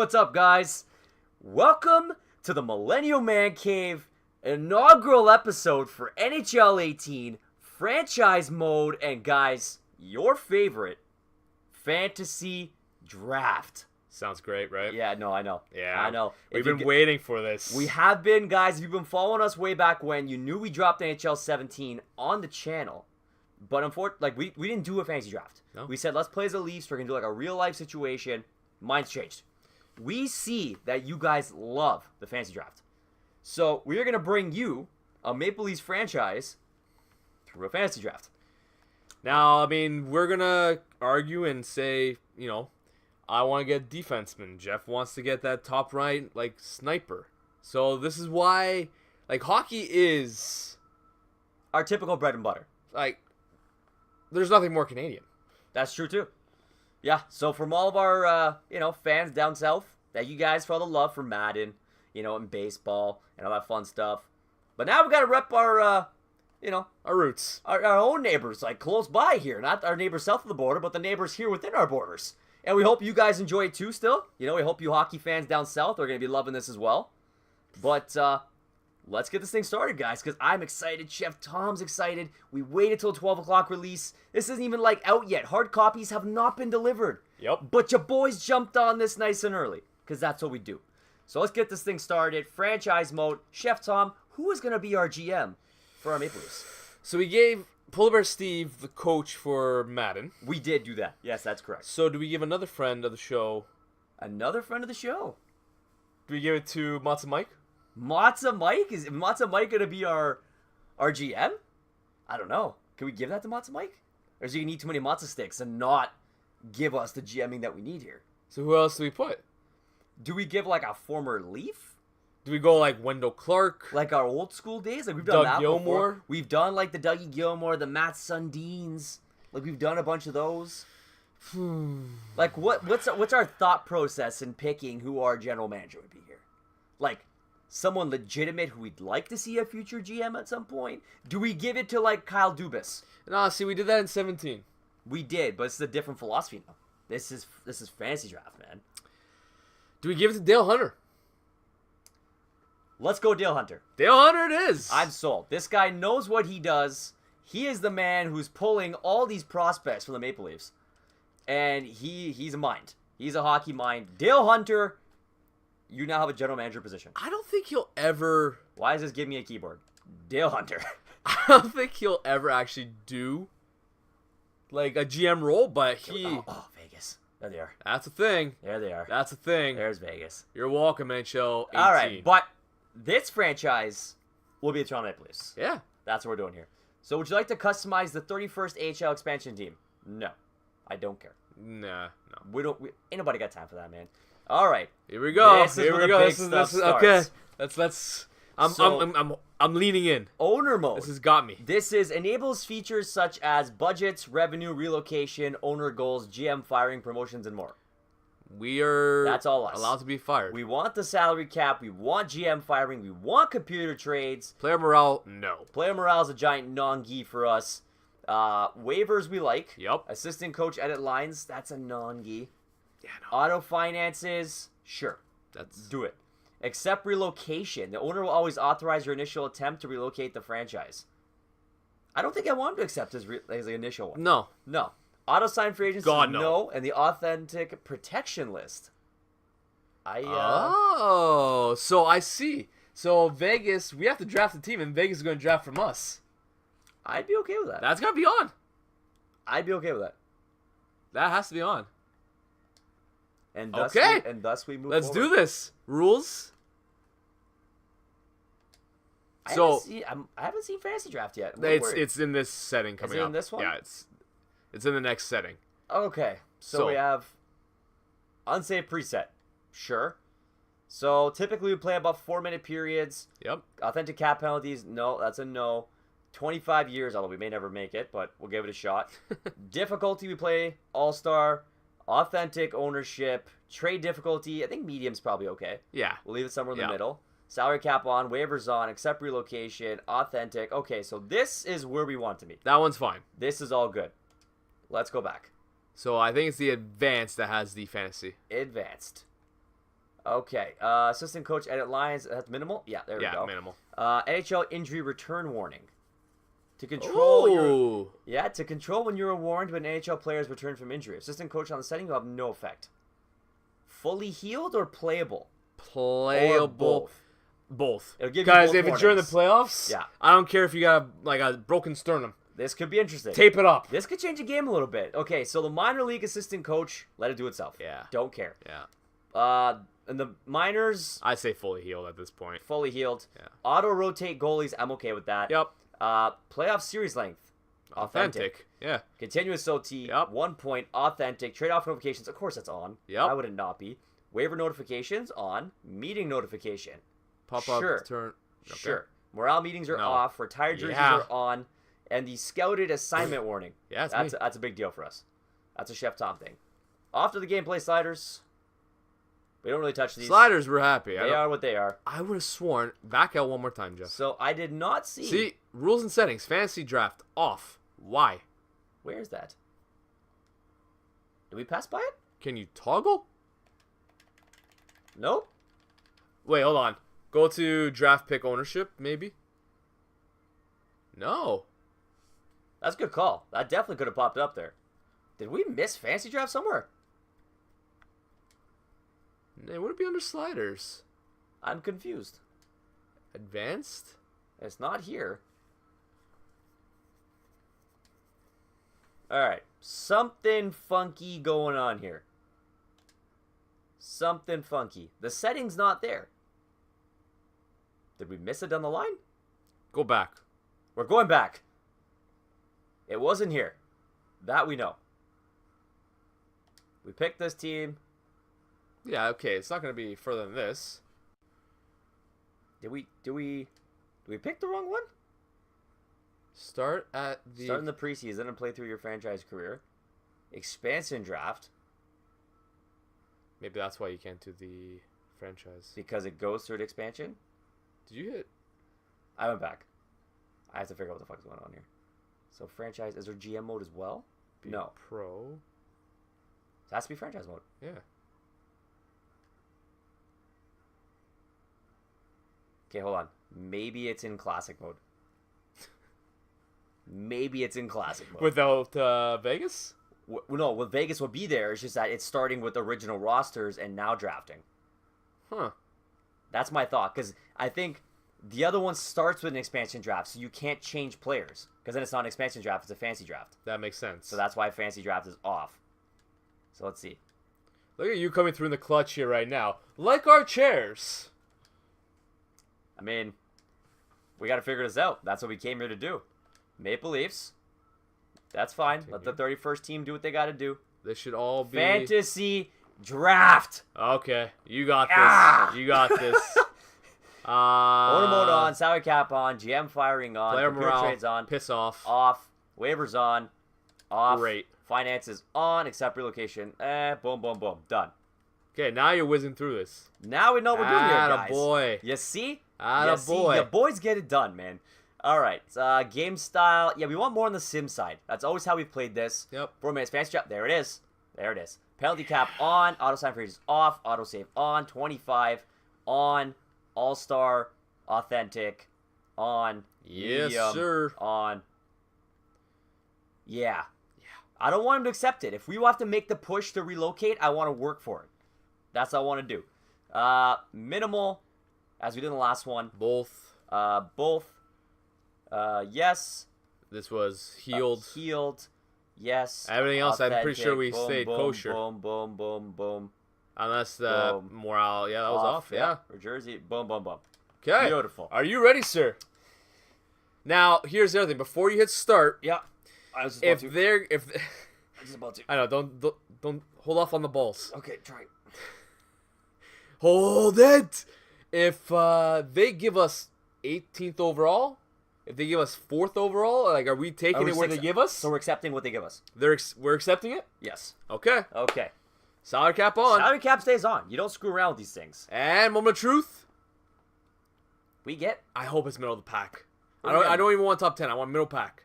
what's up, guys? Welcome to the Millennial ManCave inaugural episode for NHL 18 Franchise Mode, and guys, your favorite fantasy draft. Sounds great, right? Yeah, no, I know. Yeah, I know. We've been waiting for this. We have been, guys. If you've been following us way back when, you knew we dropped NHL 17 on the channel. But unfortunately, we didn't do a fantasy draft. No. We said, let's play as a Leafs. We're going to do like a real-life situation. Mine's changed. We see that you guys love the fantasy draft. So we're going to bring you a Maple Leafs franchise through a fantasy draft. Now, I mean, we're going to argue and say, I want to get defenseman. Jeff wants to get that top right, sniper. So this is why, hockey is our typical bread and butter. There's nothing more Canadian. That's true, too. Yeah, so from all of our, fans down south, that you guys for all the love for Madden, and baseball and all that fun stuff. But now we got to rep our, our roots. Our own neighbors, close by here. Not our neighbors south of the border, but the neighbors here within our borders. And we hope you guys enjoy it too still. We hope you hockey fans down south are going to be loving this as well. But let's get this thing started, guys, because I'm excited. Chef Tom's excited. We waited till 12 o'clock release. This isn't even, out yet. Hard copies have not been delivered. Yep. But your boys jumped on this nice and early, because that's what we do. So let's get this thing started. Franchise mode. Chef Tom, who is going to be our GM for our Maple Leafs? So we gave Polar Bear Steve the coach for Madden. We did do that. Yes, that's correct. So do we give another friend of the show? Another friend of the show? Do we give it to Matza Mike? Matza Mike? Is Matza Mike going to be our GM? I don't know. Can we give that to Matza Mike? Or is he going to eat too many matzo sticks and not give us the GMing that we need here? So who else do we put? Do we give a former Leaf? Do we go Wendell Clark? Like our old school days? We've done Doug that Gilmour? before. We've done the Dougie Gilmour, the Matt Sundins. We've done a bunch of those. What's our thought process in picking who our general manager would be here? Someone legitimate who we'd like to see a future GM at some point? Do we give it to Kyle Dubas? No, see, we did that in 17. We did, but it's a different philosophy now. This is fantasy draft, man. Do we give it to Dale Hunter? Let's go Dale Hunter. Dale Hunter it is. I'm sold. This guy knows what he does. He is the man who's pulling all these prospects from the Maple Leafs. And he's a mind. He's a hockey mind. Dale Hunter, you now have a general manager position. I don't think he'll ever... Why is this giving me a keyboard? Dale Hunter. I don't think he'll ever actually do a GM role, but he... Oh, Vegas. There they are. That's a thing. There they are. That's a thing. There's Vegas. You're welcome, NHL 18. All right, but this franchise will be the Toronto Maple Leafs. Yeah. That's what we're doing here. So would you like to customize the 31st AHL expansion team? No. I don't care. Nah, We no. ain't nobody got time for that, man. All right. Here we go. This is where the big stuff starts. Okay. I'm leaning in. Owner mode. This has got me. This enables features such as budgets, revenue, relocation, owner goals, GM firing, promotions, and more. That's all us. Allowed to be fired. We want the salary cap. We want GM firing. We want computer trades. Player morale, no. Player morale is a giant non-gi for us. Waivers we like. Yep. Assistant coach edit lines. That's a non-gi. Yeah, no. Auto finances. Sure. Do it. Accept relocation. The owner will always authorize your initial attempt to relocate the franchise. I don't think I want him to accept his initial one. No. Auto sign free agency. God, no. And the authentic protection list. So I see. So Vegas, we have to draft a team, and Vegas is going to draft from us. I'd be okay with that. That's going to be on. I'd be okay with that. That has to be on. And okay. Thus we move Let's forward. do this. Rules. I haven't seen Fantasy Draft yet. It's in this setting coming up. Is it in this one? Yeah, it's in the next setting. Okay. So we have unsafe preset. Sure. So typically we play about 4-minute periods. Yep. Authentic cap penalties. No, that's a no. 25 years, although we may never make it, but we'll give it a shot. Difficulty, we play All-Star. Authentic ownership. Trade difficulty, I think medium's probably okay. Yeah. We'll leave it somewhere in the middle. Salary cap on, waivers on, accept relocation, authentic. Okay, so this is where we want to be. That one's fine. This is all good. Let's go back. So I think it's the advanced that has the fantasy. Advanced. Okay. Assistant coach edit lines. That's minimal. Yeah, there we Yeah, go. minimal. NHL injury return warning. To control Ooh. to control when you're warned when NHL players return from injury. Assistant coach on the setting will have no effect. Fully healed or playable? Playable. Or both. Both. It'll give you Guys, both if it's during the warnings. playoffs, Yeah. I don't care if you got a broken sternum. This could be interesting. Tape it up. This could change the game a little bit. Okay, so the minor league assistant coach, let it do itself. Yeah. Don't care. Yeah. And the minors, I say fully healed at this point. fully healed. Yeah. Auto rotate goalies, I'm okay with that. Yep. Playoff series length, authentic. Yeah. Continuous OT, Yep. 1 point, authentic. Trade-off notifications, of course that's on. Yep. Why would it not be? Waiver notifications on. Meeting notification. Pop up Sure. turn. Okay. Sure. Morale meetings are No. off. Retired jerseys Yeah. are on. And the scouted assignment warning. Yeah, That's a big deal for us. That's a Chef Tom thing. After the gameplay sliders, we don't really touch these. Sliders were happy. They are what they are. I would have sworn. Back out one more time, Jeff. So I did not see. See, rules and settings, fantasy draft off. Why? Where's that? Did we pass by it? Can you toggle? Nope. Wait, hold on. Go to draft pick ownership, maybe. No. That's a good call. That definitely could have popped up there. Did we miss fantasy draft somewhere? It would it be under sliders? I'm confused. Advanced? It's not here. Alright. Something funky going on here. Something funky. The setting's not there. Did we miss it down the line? Go back. We're going back. It wasn't here. That we know. We picked this team. Yeah, okay. It's not going to be further than this. Did we pick the wrong one? Start at the... Start in the preseason and play through your franchise career. Expansion draft. Maybe that's why you can't do the franchise. Because it goes through the expansion. Did you hit... I went back. I have to figure out what the fuck's going on here. So franchise, is there GM mode as well? Be No. Pro? It has to be franchise mode. Yeah. Okay, hold on. Maybe it's in classic mode. Maybe it's in classic mode. Without Vegas? No, well, Vegas will be there. It's just that it's starting with original rosters and now drafting. Huh. That's my thought. Because I think the other one starts with an expansion draft, so you can't change players. Because then it's not an expansion draft, it's a fancy draft. That makes sense. So that's why fancy draft is off. So let's see. Look at you coming through in the clutch here right now. Like our chairs. I mean, we got to figure this out. That's what we came here to do. Maple Leafs. That's fine. Let the 31st team do what they got to do. They should all be... Fantasy draft. Okay. You got this. Ah! You got this. Owner mode on. Salary cap on. GM firing on. Player Computer morale. trades on. Piss off. Off. Waivers on. Off. Great. Finances on. Accept relocation. Boom, boom, boom. Done. Okay, now you're whizzing through this. Now we know what we're doing here, guys. Attaboy. You see? Attaboy. You boys get it done, man. All right. Game style. Yeah, we want more on the sim side. That's always how we've played this. Yep. 4 minutes. Fantasy draft. There it is. There it is. Penalty cap on. Auto sign for ages off. Auto save on. 25 on. All-star. Authentic. On. Yes, Medium, sir. On. Yeah. I don't want him to accept it. If we have to make the push to relocate, I want to work for it. That's what I want to do. Minimal, as we did in the last one. Both. Both. Yes. This was healed. Healed. Yes. Everything else, I'm pretty sure we Boom, stayed boom, kosher. Boom, boom, boom, boom. Unless the Boom. morale. Yeah, that was off. Yeah. Or jersey. Boom, boom, boom. Okay. Beautiful. Are you ready, sir? Now, here's the other thing. Before you hit start, Yeah. I was just if about to. they're I was just about to. I know, don't hold off on the balls. Okay, try. Hold it. If they give us 18th overall, if they give us 4th overall, like, are we taking it where they give us? So we're accepting what they give us. We're accepting it. Yes. Okay. Okay. Salary cap on. Salary cap stays on. You don't screw around with these things. And moment of truth. We get. I hope it's middle of the pack. What do you I get? don't even want top 10. I want middle pack.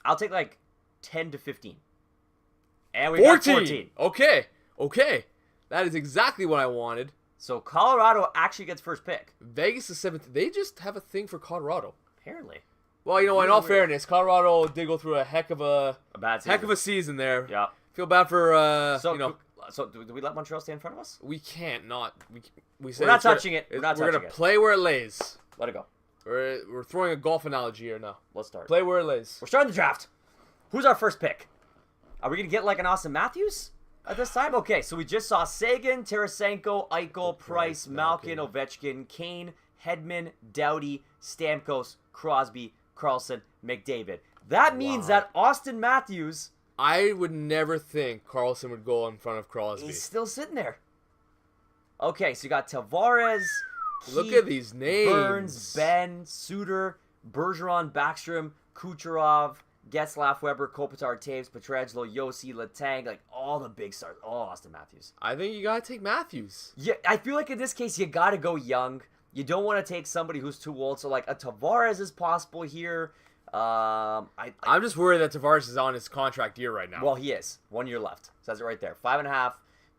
I'll take like 10 to 15. And we got 14. Okay. Okay. That is exactly what I wanted. So Colorado actually gets first pick. Vegas is 7th. They just have a thing for Colorado. Apparently. Well, in all fairness, Colorado did go through a heck of a bad season. heck of a season there. Yeah. Feel bad for So do we let Montreal stay in front of us? We can't not. We We're not touching it. We're gonna play where it lays. Let it go. We're throwing a golf analogy here now. Let's start. Play where it lays. We're starting the draft. Who's our first pick? Are we gonna get like an Austin Matthews at this time? Okay, so we just saw Sagan, Tarasenko, Eichel, Price, Malkin, Ovechkin, Kane, Hedman, Doughty, Stamkos, Crosby, Carlson, McDavid. That means that Austin Matthews... I would never think Carlson would go in front of Crosby. He's still sitting there. Okay, so you got Tavares, Look at these names. Burns, Ben, Suter, Bergeron, Backstrom, Kucherov, Getzlaf, Weber, Kopitar, Taves, Pietrangelo, Yossi, Letang, like all the big stars. Oh, Austin Matthews. I think you gotta take Matthews. Yeah, I feel like in this case you gotta go young. You don't want to take somebody who's too old. So like a Tavares is possible here. I'm just worried that Tavares is on his contract year right now. Well, he is. 1 year left. Says it right there. 5.5.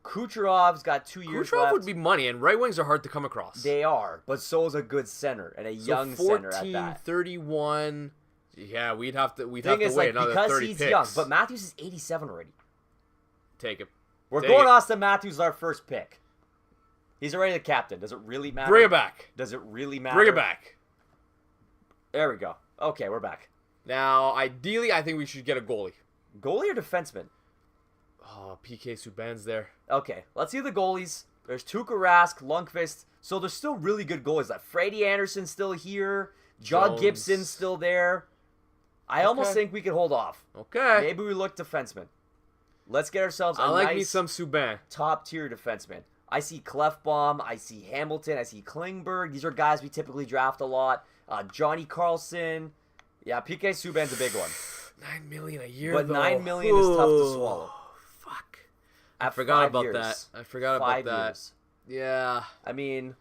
Kucherov's got 2 years Kucherov left. would be money, and right wings are hard to come across. They are, but so is a good center and a young center at that. 31. Yeah, we'd have to wait like, another because 30 he's picks. young, but Matthews is 87 already. Take it. We're going Austin Matthews our first pick. He's already the captain. Does it really matter? Bring it back. Does it really matter? Bring it back. There we go. Okay, we're back. Now, ideally, I think we should get a goalie. Goalie or defenseman? Oh, PK Subban's there. Okay, let's see the goalies. There's Tuukka Rask, Lundqvist. So there's still really good goalies. Like Freddie Anderson's still here. John Jones. Gibson's still there. I almost think we could hold off. Okay. Maybe we look defenseman. Let's get ourselves a me nice some Subban. top-tier defenseman. I see Clefbaum. I see Hamilton. I see Klingberg. These are guys we typically draft a lot. Johnny Carlson. Yeah, PK Subban's a big one. $9 million a year, But though. $9 million is tough to swallow. Fuck. I forgot about that. I forgot about 5 that. years. Yeah. I mean,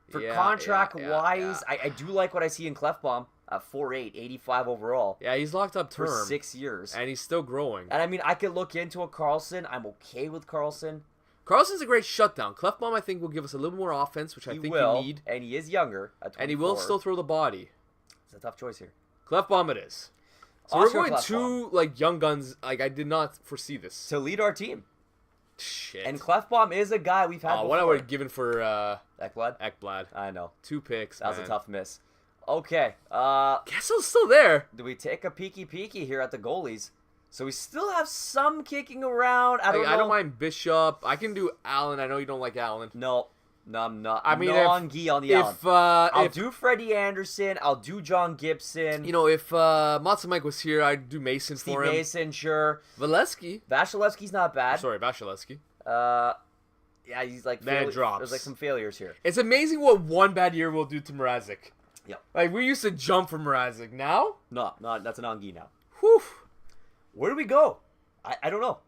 for Yeah, contract-wise, yeah. I do like what I see in Clefbaum at 4'8", 85 overall. Yeah, he's locked up For term. 6 years. And he's still growing. And I mean, I could look into a Carlson. I'm okay with Carlson. Carlson's a great shutdown. Clefbaum, I think, will give us a little more offense, which I think we need. And he is younger at 24. And he will still throw the body. It's a tough choice here. Clefbaum it is. So Oscar we're going Klefbom. two young guns. I did not foresee this. To lead our team. Shit. And Clefbaum is a guy we've had before. What I would have given for Ekblad? Ekblad. I know. 2 picks. That was a tough miss. Okay. Kessel's still there. Do we take a peeky here at the goalies? So we still have some kicking around. I don't know. I don't mind Bishop. I can do Allen. I know you don't like Allen. No, I'm not. I mean, Guy on the Allen. I'll do Freddie Anderson. I'll do John Gibson. You know, if Matsumike was here, I'd do Mason Steve for him. Mason, sure. Valesky. Vasilevsky's not bad. Sorry, Vasilevsky. Yeah, he's like... Then it drops. There's like some failures here. It's amazing what one bad year will do to Mrazek. Yep. Like, we used to jump for Mrazek. Now? No, that's an Guy now. Whew. Where do we go? I don't know.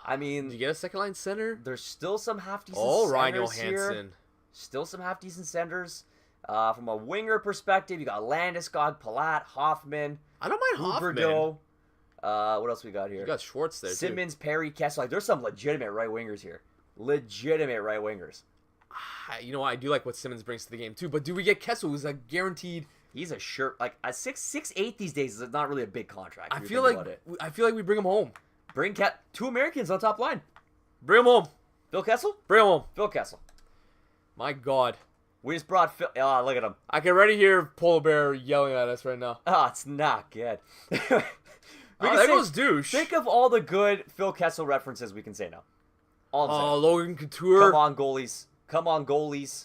I mean... Did you get a second-line center? There's still some half-decent Ryan centers here. Johansson. Still some half-decent centers. From a winger perspective, you got Landeskog, Palat, Hoffman, I don't mind Hoffman. Huberdeau. What else we got here? You got Schwartz there, Simmons, Perry, Kessel. Like, there's some legitimate right wingers here. Legitimate right wingers. You know, I do like what Simmons brings to the game, too. But do we get Kessel, who's a guaranteed... He's a sure... Like, a 6'8" these days is not really a big contract. I feel like we bring him home. Bring 2 Americans on top line. Bring him home. Phil Kessel? Bring him home. Phil Kessel. My God. We just brought Phil... Oh, look at him. I can already hear Polar Bear yelling at us right now. Oh, it's not good. There goes douche. Think of all the good Phil Kessel references we can say now. Logan Couture. Come on, goalies. Come on, goalies.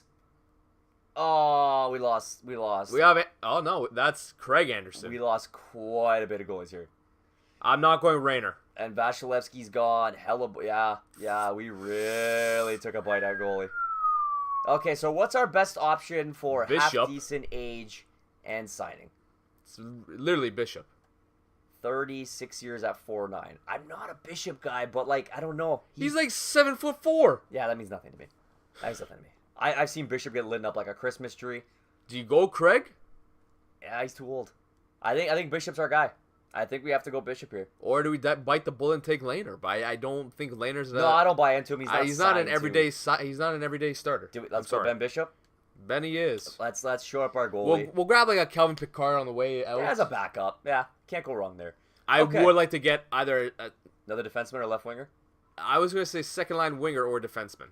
Oh, we lost. We have it. Oh, no. That's Craig Anderson. We lost quite a bit of goalies here. I'm not going Rayner. And Vasilevsky's gone. Yeah, we really took a bite at goalie. Okay, so what's our best option for half-decent age and signing? It's literally Bishop. 36 years at 4'9". I'm not a Bishop guy, but, like, I don't know. He's like 7'4". Yeah, that means nothing to me. That means nothing to me. I've seen Bishop get lit up like a Christmas tree. Do you go Craig? Yeah, he's too old. I think Bishop's our guy. I think we have to go Bishop here. Or do we bite the bullet and take Lehner? But I don't think Lehner's. No, I don't buy into him. He's not an everyday. He's not an everyday starter. Let's go Ben Bishop. Ben he is. Let's show up our goalie. We'll grab like a Calvin Pickard on the way out. Yeah, as a backup. Yeah, can't go wrong there. I would like to get either another defenseman or left winger. I was going to say second line winger or defenseman.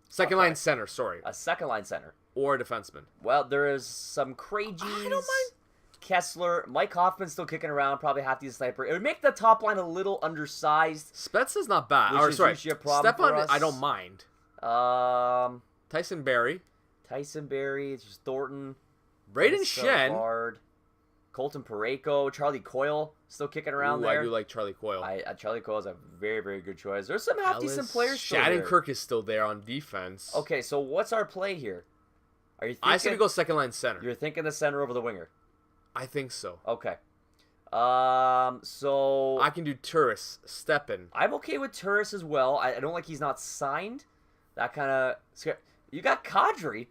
Second line center, sorry. A second line center. Or a defenseman. Well, there is some Krajies. I don't mind. Kessler. Mike Hoffman's still kicking around. Probably half the sniper. It would make the top line a little undersized. Spezza's not bad. Which is usually a problem for us. I don't mind. Tyson Barrie. It's just Thornton. Braden Shen. Colton Parayko. Charlie Coyle still kicking around there. I do like Charlie Coyle. Charlie Coyle is a very, very good choice. There's some half-decent players still there. Shattenkirk is still there on defense. Okay, so what's our play here? Are you thinking... I say we go second line center. You're thinking the center over the winger? I think so. Okay. So... I can do Turris, Steppen. I'm okay with Turris as well. I don't like he's not signed. That kind of... You got Kadri.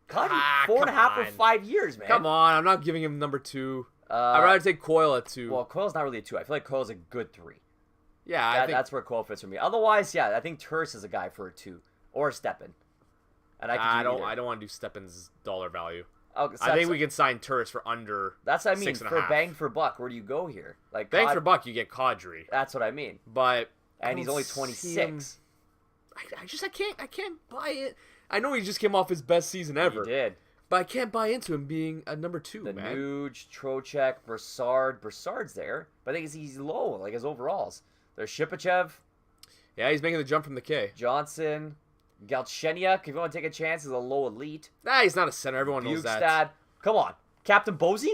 4.5 or 5 years, man. Come on, I'm not giving him number 2. I'd rather take Coyle at 2. Well, Coyle's not really a 2. I feel like Coyle's a good 3. Yeah, I think that's where Coyle fits for me. Otherwise, yeah, I think Turris is a guy for a 2 or a Steppen. And I don't want to do Steppen's dollar value. Oh, I think we can sign Turris for under. That's what I mean. 6.5. For bang for buck, where do you go here? Like bang for buck, you get Kadri. That's what I mean. But he's only 26. I can't buy it. I know he just came off his best season ever. He did. But I can't buy into him being a number 2, man. Nuge, Trocheck, Brassard. Brassard's there, but I think he's low, like his overalls. There's Shipachev. Yeah, he's making the jump from the K. Johnson. Galchenyuk, if you want to take a chance, is a low elite. Nah, he's not a center. Everyone knows that. Come on. Captain Bosey?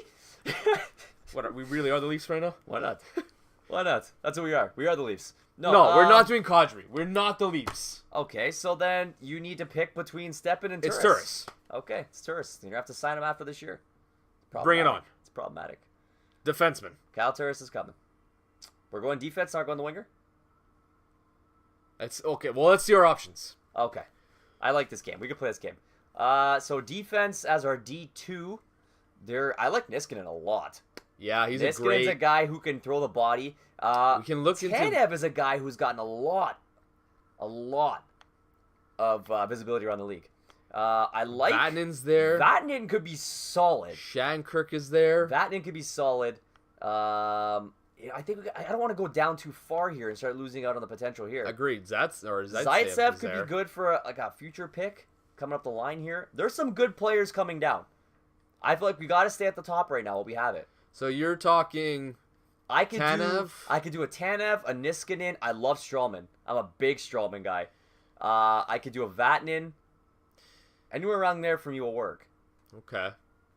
What, we really are the Leafs right now? Why not? Why not? That's what we are. We are the Leafs. No, we're not doing Kadri. We're not the Leafs. Okay, so then you need to pick between Steppen and Turris. It's Turris. Okay, it's Turris. You're going to have to sign him after this year. Bring it on. It's problematic. Defenseman. Kyle Turris is coming. We're going defense, not going the winger? That's okay. Well, let's see our options. Okay. I like this game. We can play this game. So defense as our D2. I like Niskanen a lot. Yeah, he's Niskanen's a guy who can throw the body. We can look into... Tanev is a guy who's gotten a lot of visibility around the league. I like... Vatanen's there. Vatanen could be solid. Shattenkirk is there. Vatanen could be solid. I think I don't want to go down too far here and start losing out on the potential here. Agreed. Zaitsev could be good for a future pick coming up the line here. There's some good players coming down. I feel like we got to stay at the top right now while we have it. So you're talking Tanev? I could do a Tanev, a Niskanen. I love Strawman. I'm a big Strawman guy. I could do a Vatanen. Anywhere around there from you will work. Okay.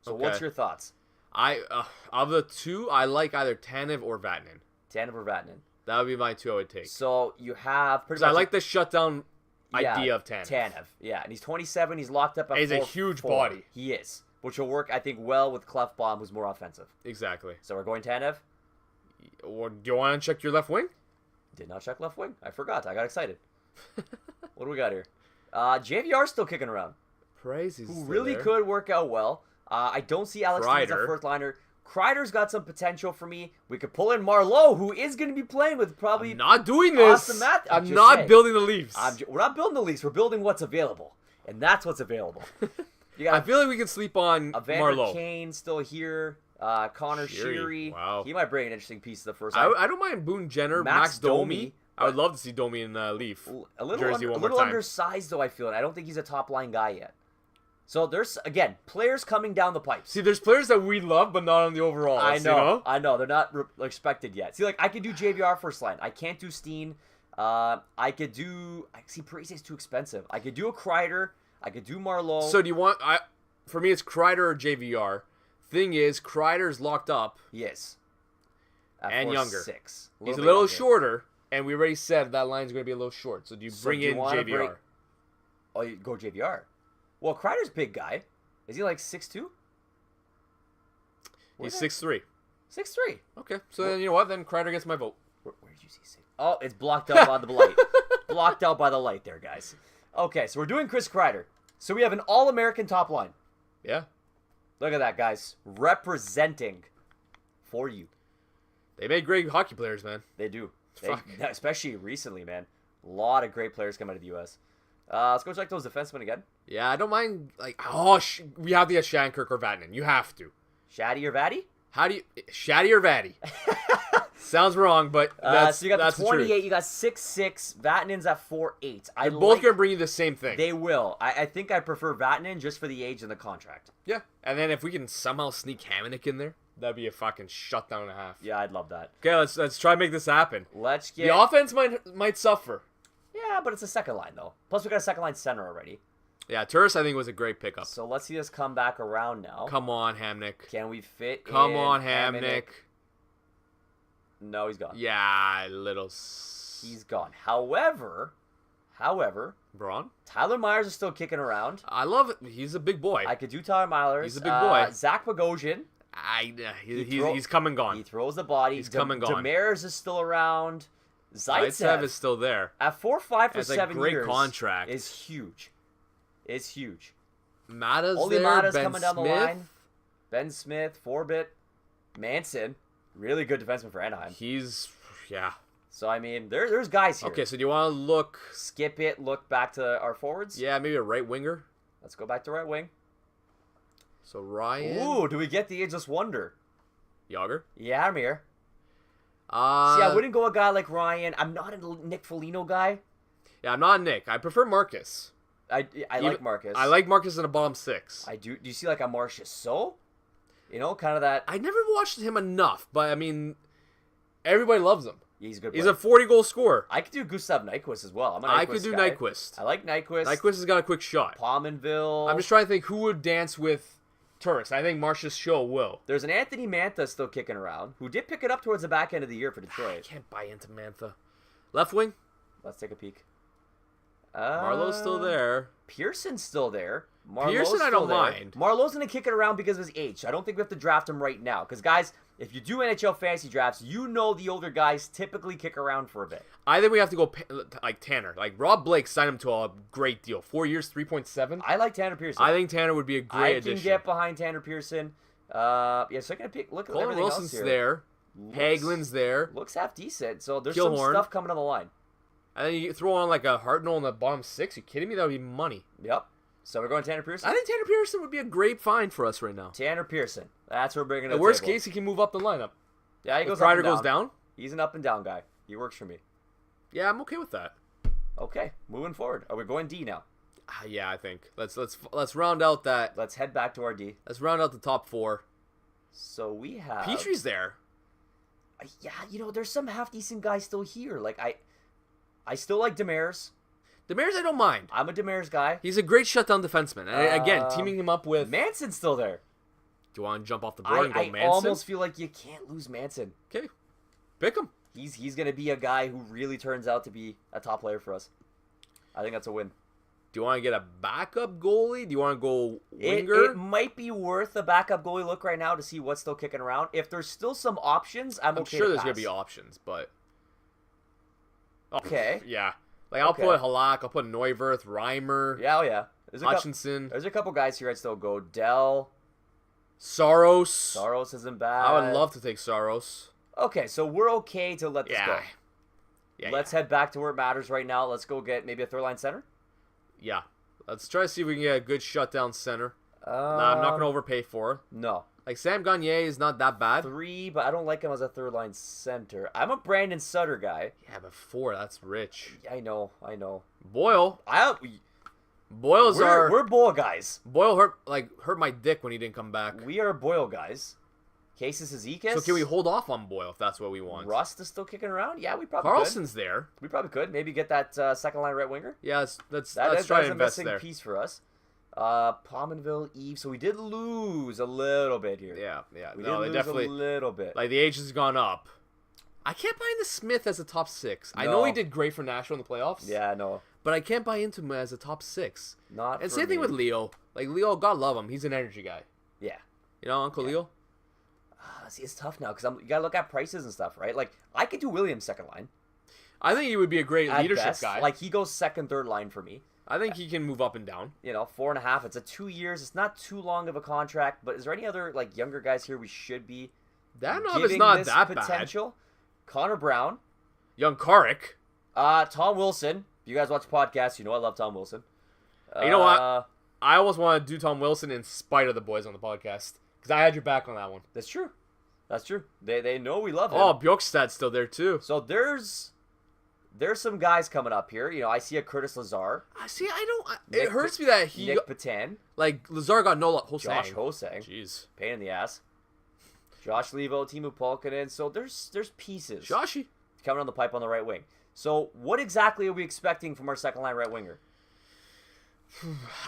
So what's your thoughts? Of the 2, I like either Tanev or Vatanen. Tanev or Vatanen. That would be my 2 I would take. So you have... I like the shutdown idea of Tanev. Tanev, yeah. And he's 27. He's locked up at 4'4". He's a huge body. He is. Which will work, I think, well with Clefbaum, who's more offensive. Exactly. So we're going Tanev? Or do you want to check your left wing? Did not check left wing. I forgot. I got excited. What do we got here? JVR's still kicking around. Praises. Who really could work out well. I don't see Alex Stevens as a first liner. Kreider's got some potential for me. We could pull in Marleau, who is going to be playing with probably... I'm not doing this. Austin Matthews. I'm not building the Leafs. We're not building the Leafs. We're building what's available. And that's what's available. I feel like we can sleep on Marleau. Kane still here. Connor Sheary. Wow. He might bring an interesting piece to the first line. I don't mind Boone Jenner, Max Domi. I would love to see Domi in Leaf jersey one more time. Undersized, though, I feel. And I don't think he's a top-line guy yet. So there's, again, players coming down the pipes. See, there's players that we love, but not on the overall. I know. You know? I know. They're not expected yet. See, like, I could do JVR first line. I can't do Steen. I could do... See, Parise's too expensive. I could do a Kreider. I could do Marleau. So do you want... For me, it's Kreider or JVR. Thing is, Kreider's locked up. Yes. And younger. 6. He's a little shorter, and we already said that line's going to be a little short. So do you bring in JVR? Oh, you go JVR. Well, Kreider's a big guy. Is he like 6'2"? He's 6'3". 6'3". Okay. So then, you know what? Then Kreider gets my vote. Where did you see 6? Oh, it's blocked out by the light. Blocked out by the light there, guys. Okay, so we're doing Chris Kreider. So we have an All-American top line. Yeah. Look at that, guys. Representing for you. They make great hockey players, man. They do. Fuck. Especially recently, man. A lot of great players come out of the U.S. Let's go check those defensemen again. Yeah, I don't mind. Like, we have to get Shankirk or Vatanen. You have to. Shaddy or Vatty? How do you Shaddy or Vatty? Sounds wrong, but so you got the 28. You got 6'6". Vatanen's at 4'8". They're both gonna bring you the same thing. They will. I think I prefer Vatanen just for the age and the contract. Yeah, and then if we can somehow sneak Hamonic in there, that'd be a fucking shutdown and a half. Yeah, I'd love that. Okay, let's try and make this happen. Let's get the offense might suffer. Yeah, but it's a second line though. Plus we got a second line center already. Yeah, Turris I think was a great pickup. So let's see this come back around now. Come on, Hamnick. Can we fit? Come on, Hamnick. No, he's gone. Yeah, He's gone. However, Braun? Tyler Myers is still kicking around. I love it. He's a big boy. I could do Tyler Myers. He's a big boy. Zach Bogosian. He's come and gone. He throws the body. He's come and gone. Demers is still around. Zaitsev is still there. At 4.5 for 7 great years. Contract. Is huge. It's huge. Mata's Only there. Mata's Ben coming down Smith. the line. Ben Smith, Forbit, Manson. Really good defenseman for Anaheim. Yeah. So, I mean, there's guys here. Okay, so do you want to look... Skip it, look back to our forwards? Yeah, maybe a right winger. Let's go back to right wing. So, Ryan... Ooh, do we get the Ageless Wonder? Yager? Yarmir. See, I wouldn't go a guy like Ryan. I'm not a Nick Foligno guy. Yeah, I'm not Nick. I prefer Marcus. I like Marcus. I like Marcus in a bottom 6. I do. Do you see like a Marcius So? You know, kind of that. I never watched him enough, but I mean, everybody loves him. Yeah, he's a good player. player. He's a 40-goal scorer. I could do Gustav Nyquist as well. I could do guy. Nyquist. I like Nyquist. Nyquist has got a quick shot. Pominville. I'm just trying to think who would dance with Turris. I think Marcius Shaw will. There's an Anthony Mantha still kicking around, who did pick it up towards the back end of the year for I Detroit. can't buy into Mantha. Left wing? Let's take a peek. Marlowe's still there. Pearson's still there. Pearson, I don't mind. Marlowe's going to kick it around because of his age. I don't think we have to draft him right now. Because, guys, if you do NHL fantasy drafts, you know the older guys typically kick around for a bit. I think we have to go like Tanner. Like, Rob Blake signed him to a great deal. 4 years, 3.7. I like Tanner Pearson. I think Tanner would be a great addition. I can get behind Tanner Pearson. Yeah, so I'm going to pick. Look at Colin everything Wilson's else here. there. Hagelin's there. Looks half decent. So there's Killhorn. some stuff coming on the line. And then you throw on like a Hartnell in the bottom 6. You kidding me? That would be money. Yep. So we're going Tanner Pearson? I think Tanner Pearson would be a great find for us right now. Tanner Pearson. That's what we're bringing to the worst table. case, he can move up the lineup. Yeah, he goes if Kreider up and down. goes down. He's an up and down guy. He works for me. Yeah, I'm okay with that. Okay, moving forward. Are we going D now? Yeah, I think. Let's round out that. Let's head back to our D. Let's round out the top 4. So we have Petrie's there. Yeah, you know, there's some half decent guys still here. Like I still like Demers. Demers, I don't mind. I'm a Demers guy. He's a great shutdown defenseman. And again, teaming him up with Manson's still there. Do you want to jump off the board and go Manson? I almost feel like you can't lose Manson. Okay, pick him. He's gonna be a guy who really turns out to be a top player for us. I think that's a win. Do you want to get a backup goalie? Do you want to go winger? It might be worth a backup goalie look right now to see what's still kicking around. If there's still some options, I'm okay. Sure there's gonna be options, but okay. Yeah. Like, I'll put Halak, I'll put Neuwirth, Reimer. Yeah, oh yeah. Hutchinson. There's a couple guys here I'd still go. Dell. Saros. Saros isn't bad. I would love to take Saros. Okay, so we're okay to let this go. Yeah. Let's head back to where it matters right now. Let's go get maybe a third line center. Yeah. Let's try to see if we can get a good shutdown center. Nah, I'm not going to overpay for it. No. Like, Sam Gagner is not that bad. 3, but I don't like him as a third line center. I'm a Brandon Sutter guy. Yeah, but 4, that's rich. I know. Boyle. We're Boyle guys. Boyle hurt my dick when he didn't come back. We are Boyle guys. Cases Ezekis. So can we hold off on Boyle if that's what we want? Rust is still kicking around? Yeah, we probably Carlson's there. We probably could. Maybe get that second line right winger. Yeah, let's try to invest a there. missing piece for us. Pominville, Eve. So we did lose a little bit here. Yeah. We did lose a little bit. Like, the age has gone up. I can't buy into Smith as a top 6. No. I know he did great for Nashville in the playoffs. Yeah, no. But I can't buy into him as a top 6. And same thing with Leo. Like, Leo, God love him. He's an energy guy. Yeah. You know, Uncle Leo? See, it's tough now because you got to look at prices and stuff, right? Like, I could do Williams second line. I think he would be a great leadership guy. Like, he goes second, third line for me. I think he can move up and down. 4.5. It's a 2 years. It's not too long of a contract. But is there any other, like, younger guys here we should be Dadonov is giving not this that potential. Connor Brown. bad. Young Karek. Tom Wilson. If you guys watch podcasts, you know I love Tom Wilson. You know what? I almost want to do Tom Wilson in spite of the boys on the podcast. Because I had your back on that one. That's true. That's true. They know we love him. Oh, Bjorkstad's still there too. So there's some guys coming up here. You know, I see a Curtis Lazar. It hurts me that he... Nick Patan. Like, Lazar got no... Hosang. Josh Hosang. Jeez. Pain in the ass. Josh Levo, Timu Polkinen. So there's pieces. Joshy. Coming on the pipe on the right wing. So what exactly are we expecting from our second line right winger?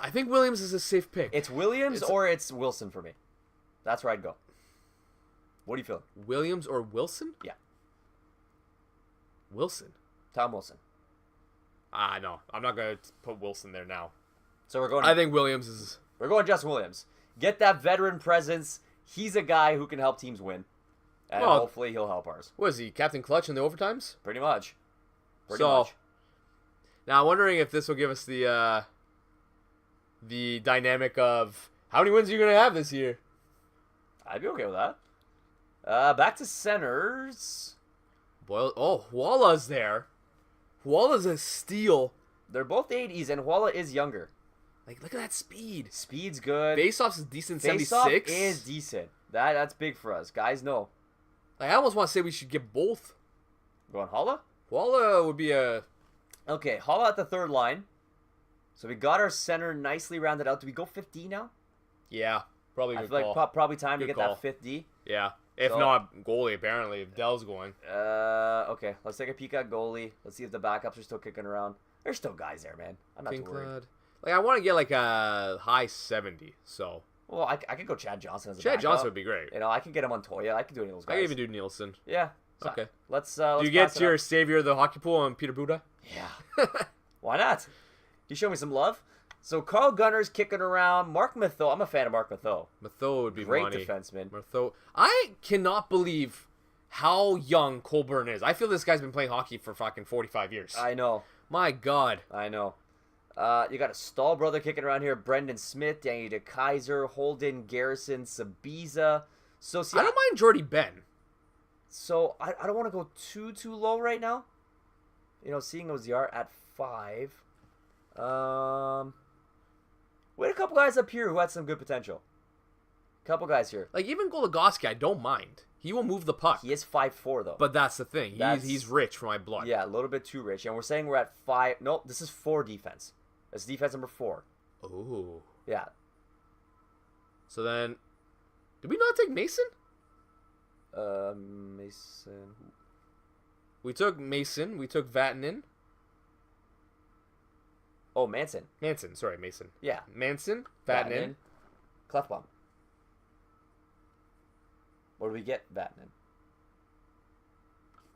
I think Williams is a safe pick. It's Williams or it's Wilson for me. That's where I'd go. What do you feel? Williams or Wilson? Yeah. Wilson. Tom Wilson. No. I'm not going to put Wilson there now. So we're going... I think Williams is... We're going Justin Williams. Get that veteran presence. He's a guy who can help teams win. And hopefully he'll help ours. What is he? Captain Clutch in the overtimes? Pretty much. Pretty much. Now I'm wondering if this will give us the dynamic of how many wins are you going to have this year? I'd be okay with that. Back to centers. Huala's there. Huala's a steal. They're both 80s, and Huala is younger. Like, look at that speed. Speed's good. Faceoff's is decent, Faceoff 76. is decent. That's big for us. Guys know. Like, I almost want to say we should get both. Going Huala? Huala would be a... Okay, Huala at the third line. So we got our center nicely rounded out. Do we go 5D now? Yeah, probably I good feel call. like probably time Good to get call. that 5D. Yeah. If not, goalie, apparently, if Dell's going. Okay, let's take a peek at goalie. Let's see if the backups are still kicking around. There's still guys there, man. I'm not too worried. Like, I want to get, like, a high 70, so... Well, I could go Chad Johnson as a Chad backup. Johnson would be great. You know, I can get him on Toya. I can do any of those guys. I can even do Nielsen. Yeah. So Okay. Let's do you get your savior of the hockey pool on Peter Buda? Yeah. Why not? You show me some love. So Carl Gunner's kicking around. Mark Matheau. I'm a fan of Mark Matheau. Matheau would be Great money. defenseman. Matheau. I cannot believe how young Colburn is. I feel this guy's been playing hockey for fucking 45 years. I know. My God. I know. You got a Stahl brother kicking around here. Brendan Smith, Danny DeKaiser, Holden, Garrison, Sabiza. So see, I don't mind Jordy Ben. So I don't want to go too low right now. You know, seeing Oziar at 5. We had a couple guys up here who had some good potential. Couple guys here. Like, even Goligoski, I don't mind. He will move the puck. He is 5'4" though. But that's the thing. He's rich for my blood. Yeah, a little bit too rich. And we're saying we're at 5. Nope, this is 4 defense. That's defense number 4. Ooh. Yeah. So then, did we not take Mason? Mason. We took Mason. We took Vatanen. Oh, Manson. Sorry, Mason. Yeah. Manson, Vatanen. Clefbaum. What do we get, Vatanen?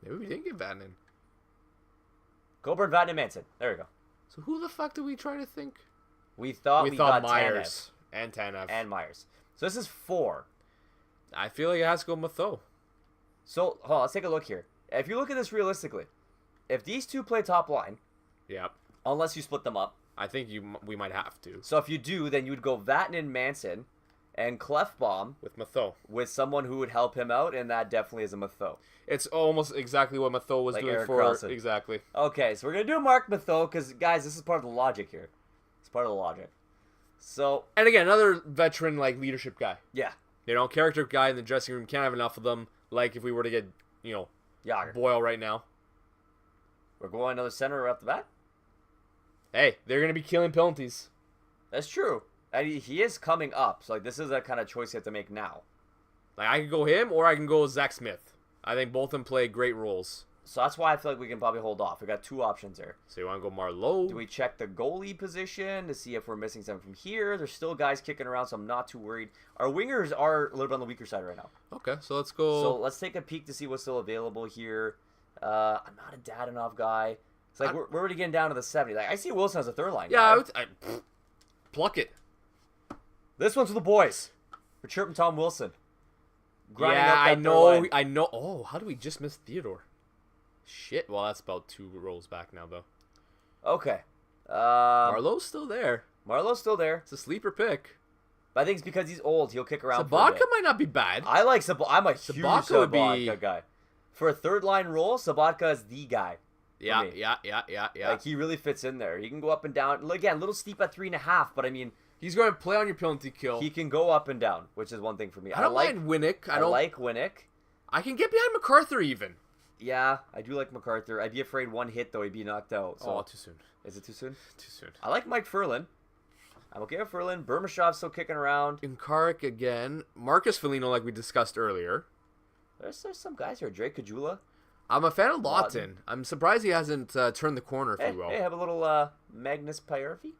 Maybe we didn't get Vatanen. Coburn, Vatanen, Manson. There we go. So who the fuck did we try to think? We thought got Myers and Tanev. And Myers. So this is 4. I feel like it has to go Matheau. So, hold on, let's take a look here. If you look at this realistically, if these two play top line, Yep. unless you split them up. I think we might have to. So if you do, then you would go Vatanen, Manson, and Clefbaum With Matheau. with someone who would help him out, and that definitely is a Matheau. It's almost exactly what Matheau was Like doing Eric for... Carlson. Exactly. Okay, so we're going to do Mark Matheau, because, guys, this is part of the logic here. It's part of the logic. So... And again, another veteran, like, leadership guy. Yeah. You know, character guy in the dressing room. Can't have enough of them. Like, if we were to get, you know, Yager. Boyle right now. We're going another center right off the bat? Hey, they're going to be killing penalties. That's true. And he is coming up, so like this is a kind of choice you have to make now. Like, I can go him, or I can go Zach Smith. I think both of them play great roles. So that's why I feel like we can probably hold off. We got 2 options here. So you want to go Marlowe? Do we check the goalie position to see if we're missing something from here? There's still guys kicking around, so I'm not too worried. Our wingers are a little bit on the weaker side right now. Okay, so let's go... So let's take a peek to see what's still available here. I'm not a Dadonov guy. It's like we're already getting down to the 70. Like I see Wilson as a third line guy. Pluck it. This one's for the boys. We're chirping Tom Wilson. Grinding up that I know. Oh, how do we just miss Theodore? Shit. Well, that's about 2 rows back now, though. Okay. Marlowe's still there. Marlowe's still there. It's a sleeper pick. But I think it's because he's old. He'll kick around for a Sabatka bit. might not be bad. I like Sabatka. I'm a huge Sabatka would be- Sabatka guy. For a third-line role, Sabatka is the guy. Yeah. Like, he really fits in there. He can go up and down. Again, a little steep at 3.5, but I mean... He's going to play on your penalty kill. He can go up and down, which is one thing for me. I don't mind Winnick. I like Winnick. I can get behind MacArthur even. Yeah, I do like MacArthur. I'd be afraid one hit, though, he'd be knocked out. So. Oh, too soon. Is it too soon? Too soon. I like Mike Furlan. I'm okay with Furlan. Bermashov's still kicking around. Inkarik again. Marcus Foligno, like we discussed earlier. There's some guys here. Drake Kajula. I'm a fan of Lawton. I'm surprised he hasn't turned the corner, if you will. Hey, have a little Magnus Pyarvi.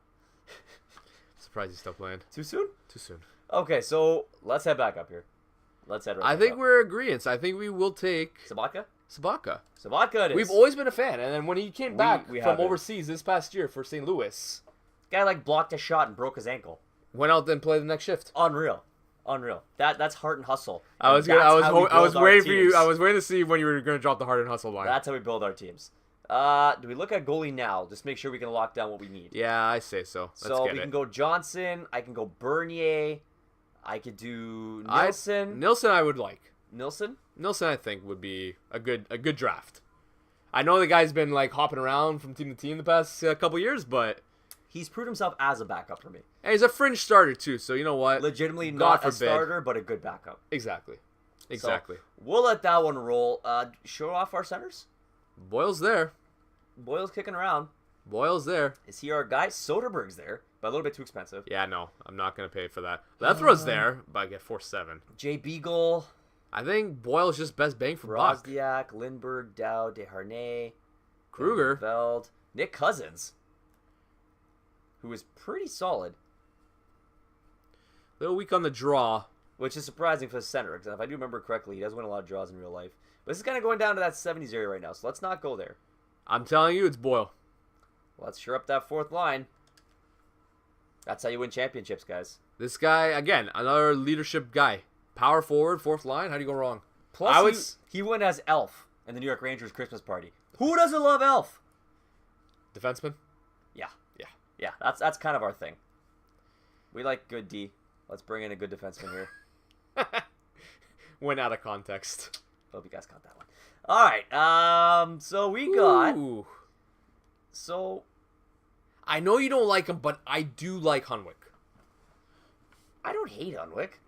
Surprised he's still playing. Too soon? Too soon. Okay, so let's head back up here. Let's head right I back think up. we're agreeing. I think we will take Sabatka? Sabatka. Sabatka it is. We've always been a fan, and then when he came back we from haven't. overseas this past year for St. Louis, Guy, like, blocked a shot and broke his ankle. went out and played the next shift. Unreal. That's heart and hustle. I was And that's how we I was build our waiting for you. teams. I was waiting to see when you were going to drop the heart and hustle line. That's how we build our teams. Do we look at goalie now? Just make sure we can lock down what we need. Yeah, I say so. Let's So get we it. can go Johnson. I can go Bernier. I could do Nilsson. Nilsson, I would like. Nilsson? Nilsson, I think, would be a good draft. I know the guy's been like hopping around from team to team the past couple years, but He's proved himself as a backup for me. and he's a fringe starter too. So you know what? Legitimately God not a forbid. starter, but a good backup. Exactly. So we'll let that one roll. Show off our centers. Boyle's there. Boyle's kicking around. Boyle's there. Is he our guy? Soderberg's there, but a little bit too expensive. Yeah, no, I'm not gonna pay for that. Lethbridge's there, but I get 4-7. Jay Beagle, I think Boyle's just best bang for buck. Rosdiak, Lindbergh, Dow, Desharnais, Kruger. Veld, Nick Cousins, who is pretty solid, Little weak on the draw. which is surprising for the center, because if I do remember correctly, he does win a lot of draws in real life. But this is kind of going down to that 70s area right now, so let's not go there. I'm telling you, it's Boyle. Let's shore up that fourth line. That's how you win championships, guys. This guy, again, another leadership guy. Power forward, fourth line. How do you go wrong? Plus, he went as Elf in the New York Rangers Christmas party. Who doesn't love Elf? Defenseman? Yeah, that's kind of our thing. We like good D. Let's bring in a good defenseman here. Went out of context. Hope you guys caught that one. All right. So we got. Ooh. So I know you don't like him, but I do like Hunwick. I don't hate Unwick.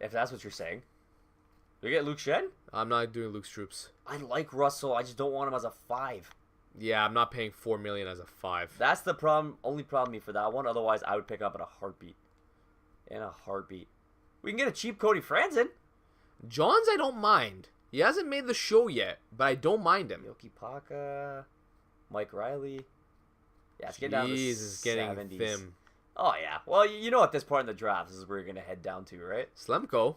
If that's what you're saying. Do we get Luke Shen? I'm not doing Luke's troops. I like Russell. I just don't want him as a 5. Yeah, I'm not paying $4 million as a 5. That's the problem. Only problem for that one. Otherwise, I would pick up in a heartbeat. In a heartbeat. We can get a cheap Cody Franzen. Johns, I don't mind. He hasn't made the show yet, but I don't mind him. Yoki Paka. Mike Riley. Yeah, it's getting down to the It's getting 70s. thin. Oh, yeah. Well, you know at this point in the draft, this is where you're going to head down to, right? Slemko.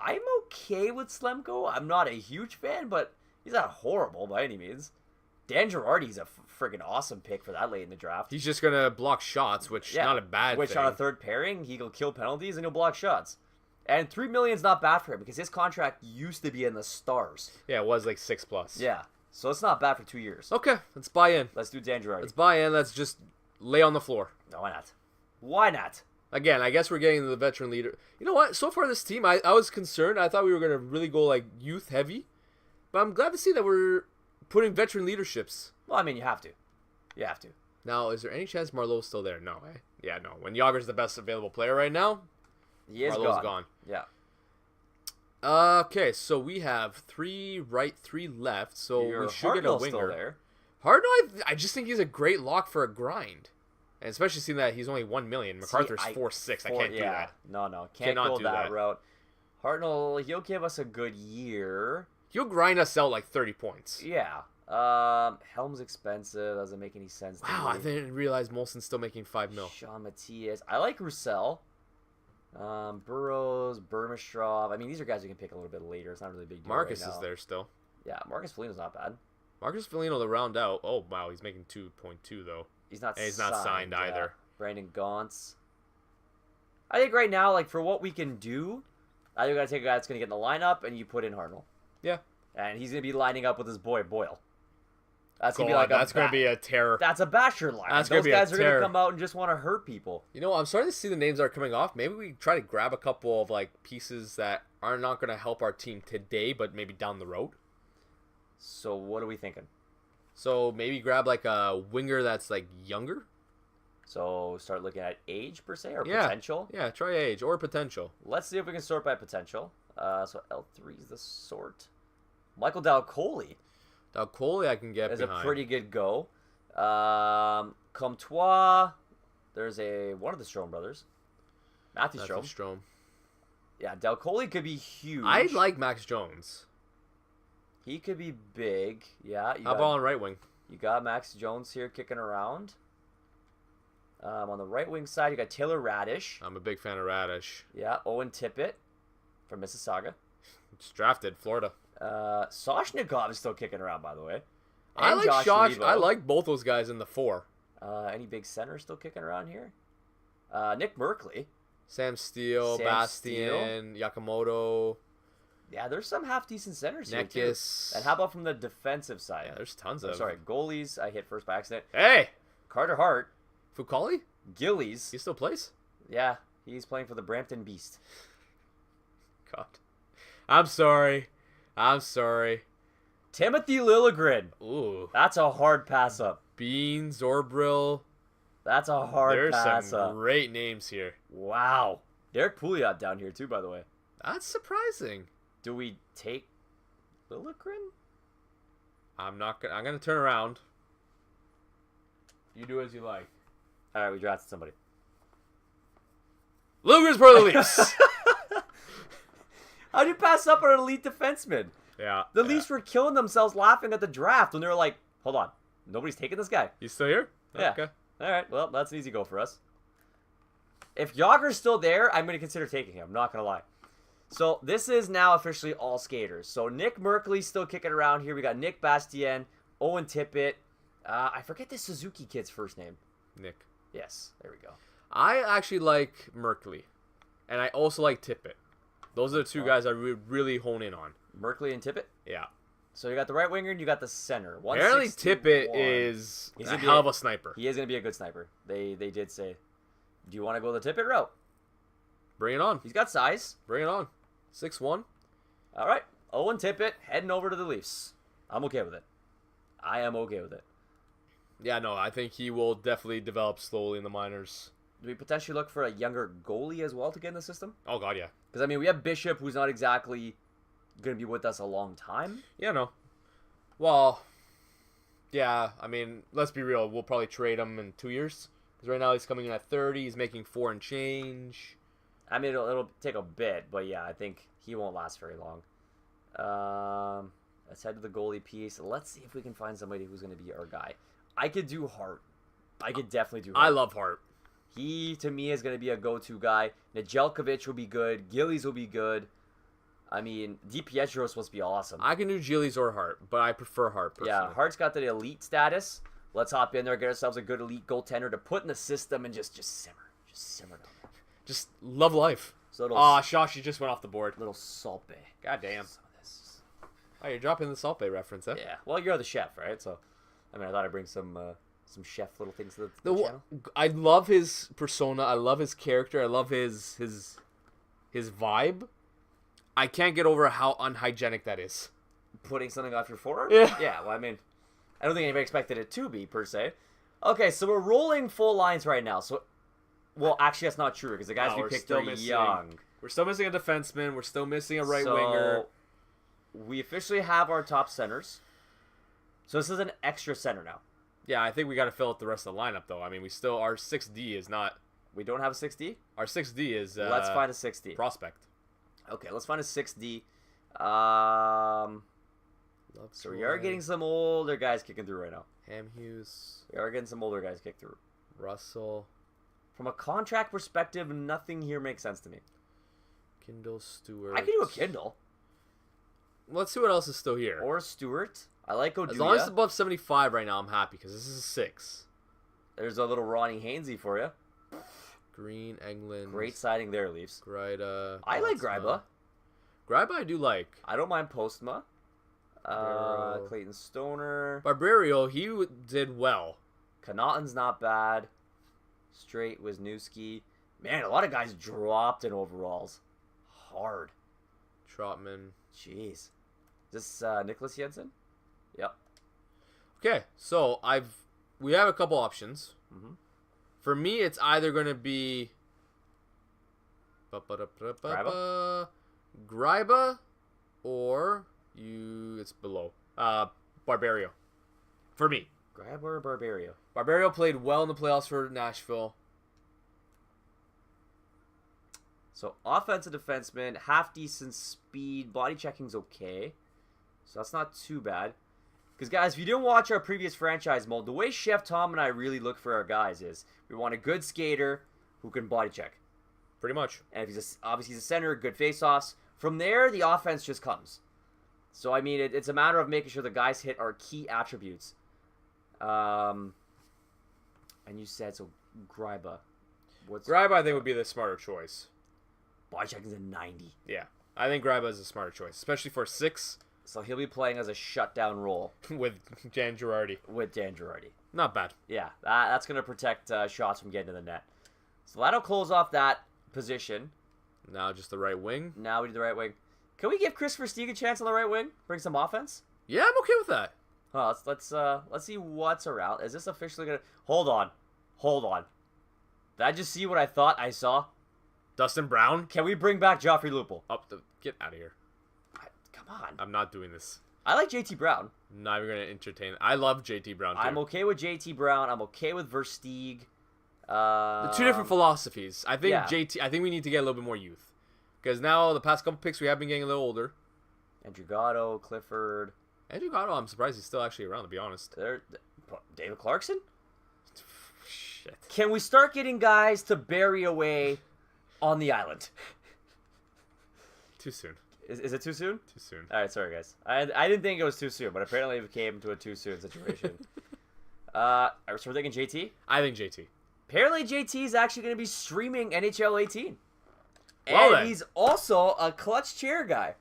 I'm okay with Slemko. I'm not a huge fan, but he's not horrible by any means. Dan Girardi's a friggin' awesome pick for that late in the draft. He's just going to block shots, which is not a bad Which thing. on a third pairing, he'll kill penalties and he'll block shots. And $3 million's not bad for him because his contract used to be in the stars. Yeah, it was like 6+. Yeah. So it's not bad for 2 years. Okay, let's buy in. Let's do Dan Girardi. Let's buy in. Let's just lay on the floor. No, why not? Why not? Again, I guess we're getting the veteran leader. You know what? So far, this team, I was concerned. I thought we were going to really go like youth heavy. But I'm glad to see that we're putting veteran leaderships. Well, I mean, you have to. You have to. Now, is there any chance Marlowe's still there? No, eh? Yeah, no. When Yager's the best available player right now, He is Marlowe's gone. gone. Yeah. Okay, so we have 3 right, 3 left. So Your we should get a Hartnell's winger. still there. Hartnell, I just think he's a great lock for a grind. And especially seeing that he's only $1 million. MacArthur's 4.6. I can't do that. No, can't Cannot go do that that. route. Hartnell, he'll give us a good year. He'll grind us out like 30 points. Yeah. Helm's expensive. Doesn't make any sense. to Wow, I me. didn't realize Molson's still making $5 million. Sean Matias. I like Roussel. Burrows, Burmistrov. I mean, these are guys you can pick a little bit later. It's not really a big deal. Marcus right is now. there still. Yeah, Marcus Foligno's not bad. Marcus Foligno to round out. Oh, wow, he's making 2.2 though. He's not. And he's not signed yeah. either. Brandon Gauntz. I think right now, like for what we can do, I think we gotta take a guy that's gonna get in the lineup, and you put in Hartnell. Yeah. And he's gonna be lining up with his boy Boyle. That's gonna be like that's gonna be a terror. That's a basher line. That's Those gonna be guys a are gonna terror. come out and just want to hurt people. You know, I'm starting to see the names that are coming off. Maybe we try to grab a couple of like pieces that are not gonna help our team today, but maybe down the road. So what are we thinking? So maybe grab like a winger that's like younger. So start looking at age per se or potential. Yeah, try age or potential. Let's see if we can sort by potential. So L3 is the sort. Michael Dalcoli Dalcoli I can get is behind. a pretty good go. Comtois. There's one of the Strome brothers. Matthew Strome. Yeah, Dalcoli could be huge. I like Max Jones. He could be big. Yeah. How about on right wing? You got Max Jones here kicking around. On the right wing side, you got Taylor Radish. I'm a big fan of Radish. Yeah, Owen Tippett from Mississauga. Just drafted Florida. Soshnikov is still kicking around, by the way. I And like Josh. Lebo. I like both those guys in the 4. Any big centers still kicking around here? Nick Merkley. Sam Steele, Sam Bastian, Yakamoto. Yeah, there's some half-decent centers here, too. Nekis. And how about from the defensive side? Yeah, there's tons of. Sorry, goalies. I hit first by accident. Hey, Carter Hart. Fukali? Gillies. He still plays? Yeah, he's playing for the Brampton Beast. God. I'm sorry. Timothy Liljegren. Ooh. That's a hard pass-up. Bean, Zorbril. That's a hard There's pass-up. some great names here. Wow. Derek Pouliot down here, too, by the way. That's surprising. Do we take Liljegren? I'm gonna turn around. You do as you like. All right, we drafted somebody. Liljegren's for the Leafs. How do you pass up an elite defenseman? Yeah. The Leafs were killing themselves laughing at the draft when they were like, hold on, nobody's taking this guy. You still here? Yeah. Okay. All right, well, that's an easy go for us. If Yager's still there, I'm going to consider taking him. I'm not going to lie. So this is now officially all skaters. So Nick Merkley's still kicking around here. We got Nick Bastien, Owen Tippett. I forget this Suzuki kid's first name. Nick. Yes, there we go. I actually like Merkley. And I also like Tippett. Those are the two guys I really hone in on. Merkley and Tippett? Yeah. So you got the right winger and you got the center. Apparently Tippett is a hell of a sniper. He is going to be a good sniper. They did say, do you want to go the Tippett route? Bring it on. He's got size. Bring it on. 6'1". All right. Owen Tippett heading over to the Leafs. I'm okay with it. I am okay with it. Yeah, no, I think he will definitely develop slowly in the minors. Do we potentially look for a younger goalie as well to get in the system? Oh, God, yeah. Because, I mean, we have Bishop, who's not exactly going to be with us a long time. Yeah, no. Well, yeah, I mean, let's be real. We'll probably trade him in 2 years. Because right now he's coming in at 30. He's making 4 and change. I mean, it'll take a bit, but yeah, I think he won't last very long. Let's head to the goalie piece. Let's see if we can find somebody who's going to be our guy. I could do Hart. I could definitely do Hart. I love Hart. He, to me, is going to be a go-to guy. Nedeljkovic will be good. Gillies will be good. I mean, DiPietro is supposed to be awesome. I can do Gillies or Hart, but I prefer Hart personally. Yeah, Hart's got the elite status. Let's hop in there, get ourselves a good elite goaltender to put in the system and just simmer. Just simmer down there. Just love life. So Shashi just went off the board. little salt bay. God damn. Some of this. Oh, you're dropping the Salt Bay reference, eh? Yeah. Well, you're the chef, right? So, I mean, I thought I'd bring some chef little things to the channel. I love his persona. I love his character. I love his vibe. I can't get over how unhygienic that is. Putting something off your forearm? Yeah. Yeah, well, I mean, I don't think anybody expected it to be, per se. Okay, so we're rolling full lines right now. So, well, actually, that's not true, because the guys we picked are young. We're still missing a defenseman. We're still missing a right So, winger. we officially have our top centers. So this is an extra center now. Yeah, I think we got to fill out the rest of the lineup, though. I mean, our 6D is not... We don't have a 6D? Our 6D is... Let's find a 6D. Prospect. Okay, let's find a 6D. So we Troy. are getting some older guys kicking through right now. Ham Hughes. We are getting some older guys kick through. Russell. From a contract perspective, nothing here makes sense to me. Kindle Stewart. I could do a Kindle. Let's see what else is still here. Or Stewart. I like Oduya. As long as it's above 75 right now, I'm happy, because this is a 6. There's a little Ronnie Hainsey for you. Green, England. Great siding there, Leafs. Gryba. I like Gryba. Gryba I do like. I don't mind Postma. Barbario. Clayton Stoner. Barbario, did well. Connaughton's not bad. Straight Wisniewski. Man, a lot of guys dropped in overalls. Hard. Trotman. Jeez. Is this Nicholas Jensen? Yep. Okay, so we have a couple options. Mm-hmm. For me, it's either going to be Gryba or it's below. Barbario. For me. Grab or Barbario? Barbario played well in the playoffs for Nashville. So, offensive defenseman, half decent speed, body checking's okay. So, that's not too bad. Because, guys, if you didn't watch our previous franchise mode, the way Chef Tom and I really look for our guys is we want a good skater who can body check. Pretty much. And if obviously he's a center, good face-offs. From there, the offense just comes. So, I mean, it's a matter of making sure the guys hit our key attributes. And you said, so, Gryba. Gryba, I think, would be the smarter choice. Body checking's a 90. Yeah. I think Gryba is a smarter choice, especially for 6. So he'll be playing as a shutdown role. With Dan Girardi. With Dan Girardi. Not bad. Yeah, that's going to protect shots from getting to the net. So that'll close off that position. Now just the right wing. Now we do the right wing. Can we give Chris Versteeg a chance on the right wing? Bring some offense? Yeah, I'm okay with that. Huh, let's see what's around. Is this officially going to... Hold on. Did I just see what I thought I saw? Dustin Brown? Can we bring back Joffrey Lupul? Get out of here. Come on. I'm not doing this. I like JT Brown. I'm not even going to entertain it. I love JT Brown, too. I'm okay with JT Brown. I'm okay with Versteeg. The two different philosophies. I think yeah. I think we need to get a little bit more youth. Because now, the past couple picks, we have been getting a little older. Andrew Gatto, Clifford. Andrew Gatto, I'm surprised he's still actually around, to be honest. David Clarkson? Shit. Can we start getting guys to bury away on the island? Too soon. Is it too soon? Too soon. All right, sorry, guys. I didn't think it was too soon, but apparently it came to a too soon situation. So we're thinking JT? I think JT. Apparently JT is actually going to be streaming NHL 18. Well, and he's also a clutch chair guy.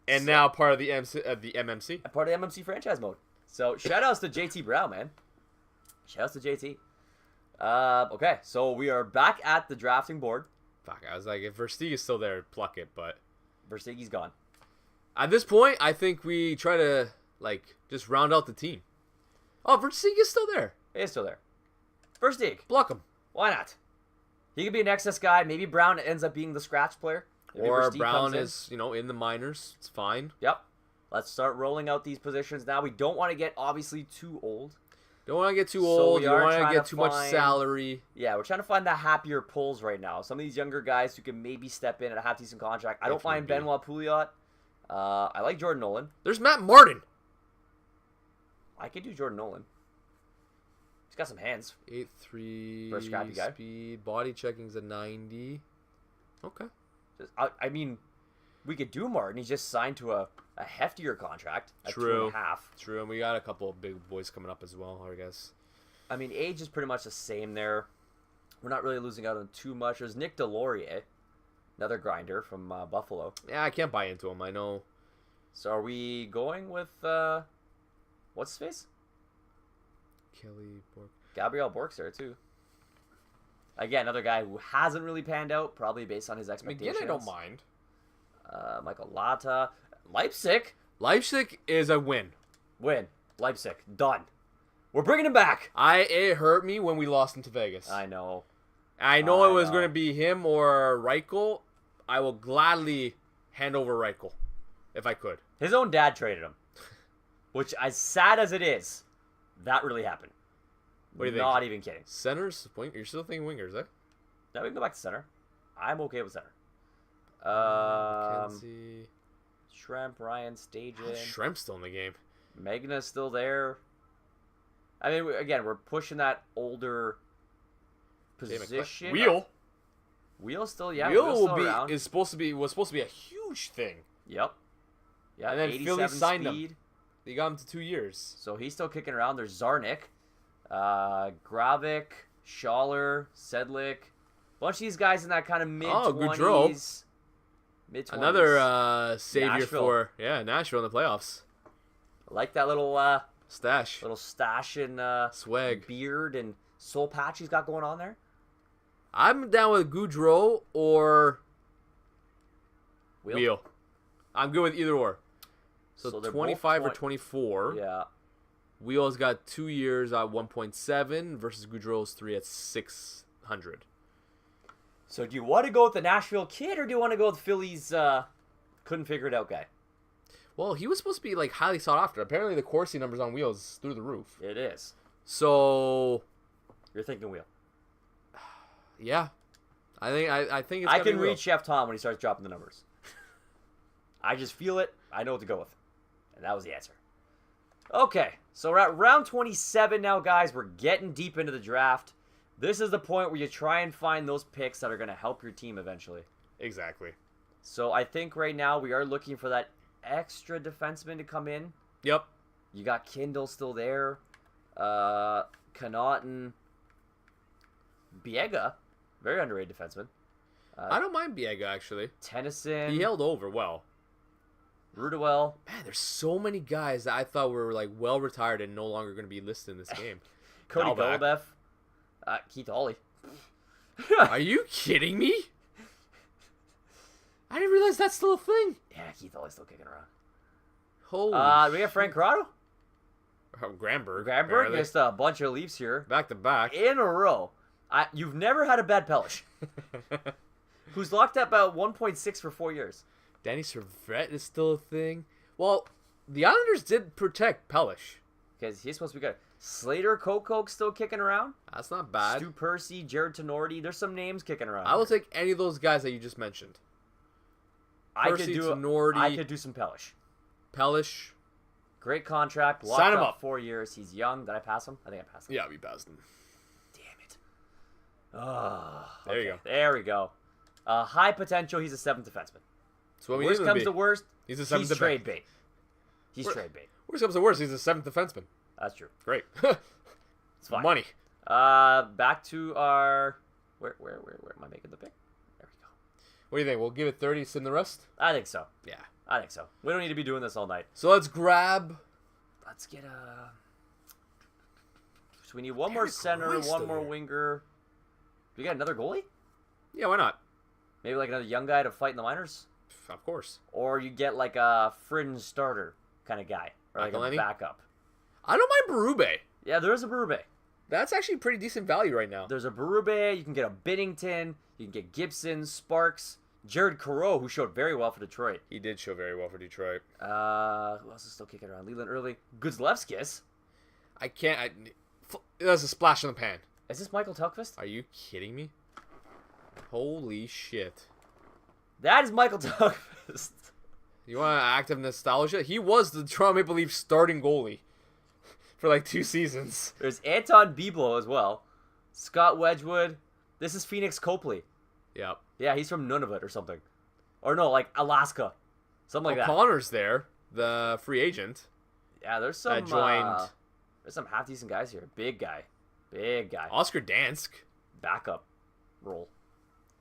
And now part of the MMC. Part of the MMC franchise mode. So shout outs to JT Brown, man. Shout outs to JT. Okay, so we are back at the drafting board. Fuck, I was like, if Versteeg is still there, pluck it, but... Versteeg's gone. At this point, I think we try to, just round out the team. Oh, Versteeg is still there. He is still there. Versteeg. Block him. Why not? He could be an excess guy. Maybe Brown ends up being the scratch player. Maybe Or Versteeg Brown is, in the minors. It's fine. Yep. Let's start rolling out these positions now. We don't want to get, obviously, too old. Don't want to get too old. You don't want to get too much salary. Yeah, we're trying to find the happier pulls right now. Some of these younger guys who can maybe step in at a half-decent contract. I don't mind Benoit Pouliot. I like Jordan Nolan. There's Matt Martin. I could do Jordan Nolan. He's got some hands. 8'3". For a scrappy guy. Speed. Body checking's a 90. Okay. I mean, we could do Martin. He's just signed to a heftier contract. True. 2.5. True, and we got a couple of big boys coming up as well, I guess. I mean, age is pretty much the same there. We're not really losing out on too much. There's Nick Delorier, another grinder from Buffalo. Yeah, I can't buy into him, I know. So are we going with, what's his face? Kelly Bork. Gabriel Bork's there, too. Again, another guy who hasn't really panned out, probably based on his expectations. McGinn, I don't mind. Michael Lata. Leipzig. Leipzig is a win. Win. Leipzig. Done. We're bringing him back. It hurt me when we lost him to Vegas. I know. I know it was going to be him or Reichel. I will gladly hand over Reichel if I could. His own dad traded him. Which, as sad as it is, that really happened. What do you think? Not even kidding. Centers? You're still thinking wingers, eh? Now we can go back to center. I'm okay with center. McKenzie. Shrimp, Ryan, Stajan. Shrimp's still in the game. Magna's still there. I mean, again, we're pushing that older position. Wheel's still, yeah. Wheel around. was supposed to be a huge thing. Yep. Yeah, and then 87 Philly signed speed. him. They got him to 2 years. So he's still kicking around. There's Zarnik, Gravik, Schaller, Sedlik. A bunch of these guys in that kind of mid-20s. Mid-20s. Another savior Nashville. for Nashville in the playoffs. I like that little Stash. stash and Swag. beard and soul patch he's got going on there. I'm down with Goudreau or Wheel? Wheel. I'm good with either or. So they're 25 or both 24. Yeah. Wheel's got 2 years at 1.7 versus Goudreau's 3 at 600. So do you want to go with the Nashville kid or do you want to go with Philly's couldn't figure it out guy? Well, he was supposed to be like highly sought after. Apparently, the Corsi numbers on Wheels is through the roof. It is. So, You're thinking Wheel. yeah, I think it's. I gotta can be Wheel. read Chef Tom when he starts dropping the numbers. I just feel it. I know what to go with. And that was the answer. Okay, so we're at round 27 now, guys. We're getting deep into the draft. This is the point where you try and find those picks that are going to help your team eventually. Exactly. So I think right now we are looking for that extra defenseman to come in. Yep. You got Kindle still there. Connaughton. Biega. Very underrated defenseman. I don't mind Biega, actually. Tennyson. He held over well. Rudewell. Man, there's so many guys that I thought were like well retired and no longer going to be listed in this game. Cody Dalbec. Golubev. Keith Hawley. Are you kidding me? I didn't realize that's still a thing. Yeah, Keith Hawley's still kicking around. Holy We got Frank Corrado. Granberg. Granberg apparently. missed a bunch of Leafs here. Back to back. In a row. You've never had a bad Pellish. Who's locked up about 1.6 for 4 years. Danny Servette is still a thing. Well, the Islanders did protect Pellish. Because he's supposed to be good. Slater Kokok still kicking around. That's not bad. Stu Percy, Jared Tenorti. There's some names kicking around. I will take any of those guys that you just mentioned. Percy, Tenorti. I could do some Pellish. Pellish. Great contract. Locked Sign him up. 4 years. He's young. Did I pass him? I think I passed him. Yeah, we passed him. Damn it. Oh, There you go. There we go. High potential. He's a 7th defenseman. So what we Worst need him to comes be. to worst. He's a 7th defenseman. trade bait. He's trade bait. Worst comes to worst, he's a 7th defenseman. That's true. Great. It's fine. Money. Back to our. Where am I making the pick? There we go. What do you think? We'll give it 30, send the rest? I think so. Yeah. I think so. We don't need to be doing this all night. So let's grab. Let's get a. So we need one more Derek center, Roy's one still more there. winger. Do we got another goalie? Yeah, why not? Maybe like another young guy to fight in the minors? Of course. Or you get like a fringe starter kind of guy. Or like McElhinney? a backup. I don't mind Berube. Yeah, there is a Berube. That's actually pretty decent value right now. There's a Berube. You can get a Binnington. You can get Gibson, Sparks, Jared Careau, who showed very well for Detroit. He did show very well for Detroit. Who else is still kicking around? Leland Early. Guzlevskis. I can't. That's a splash in the pan. Is this Michael Tellqvist? Are you kidding me? Holy shit. That is Michael Tellqvist. You want active nostalgia? He was the Toronto Maple Leafs starting goalie for like 2 seasons. There's Anton Biblo as well. Scott Wedgwood. This is Phoenix Copley. Yep. Yeah, he's from Nunavut or something. Or no, like Alaska. Something like that. O'Connor's there, the free agent. Yeah, there's some joined. there's some half decent guys here. Big guy. Big guy. Oscar Dansk. Backup role.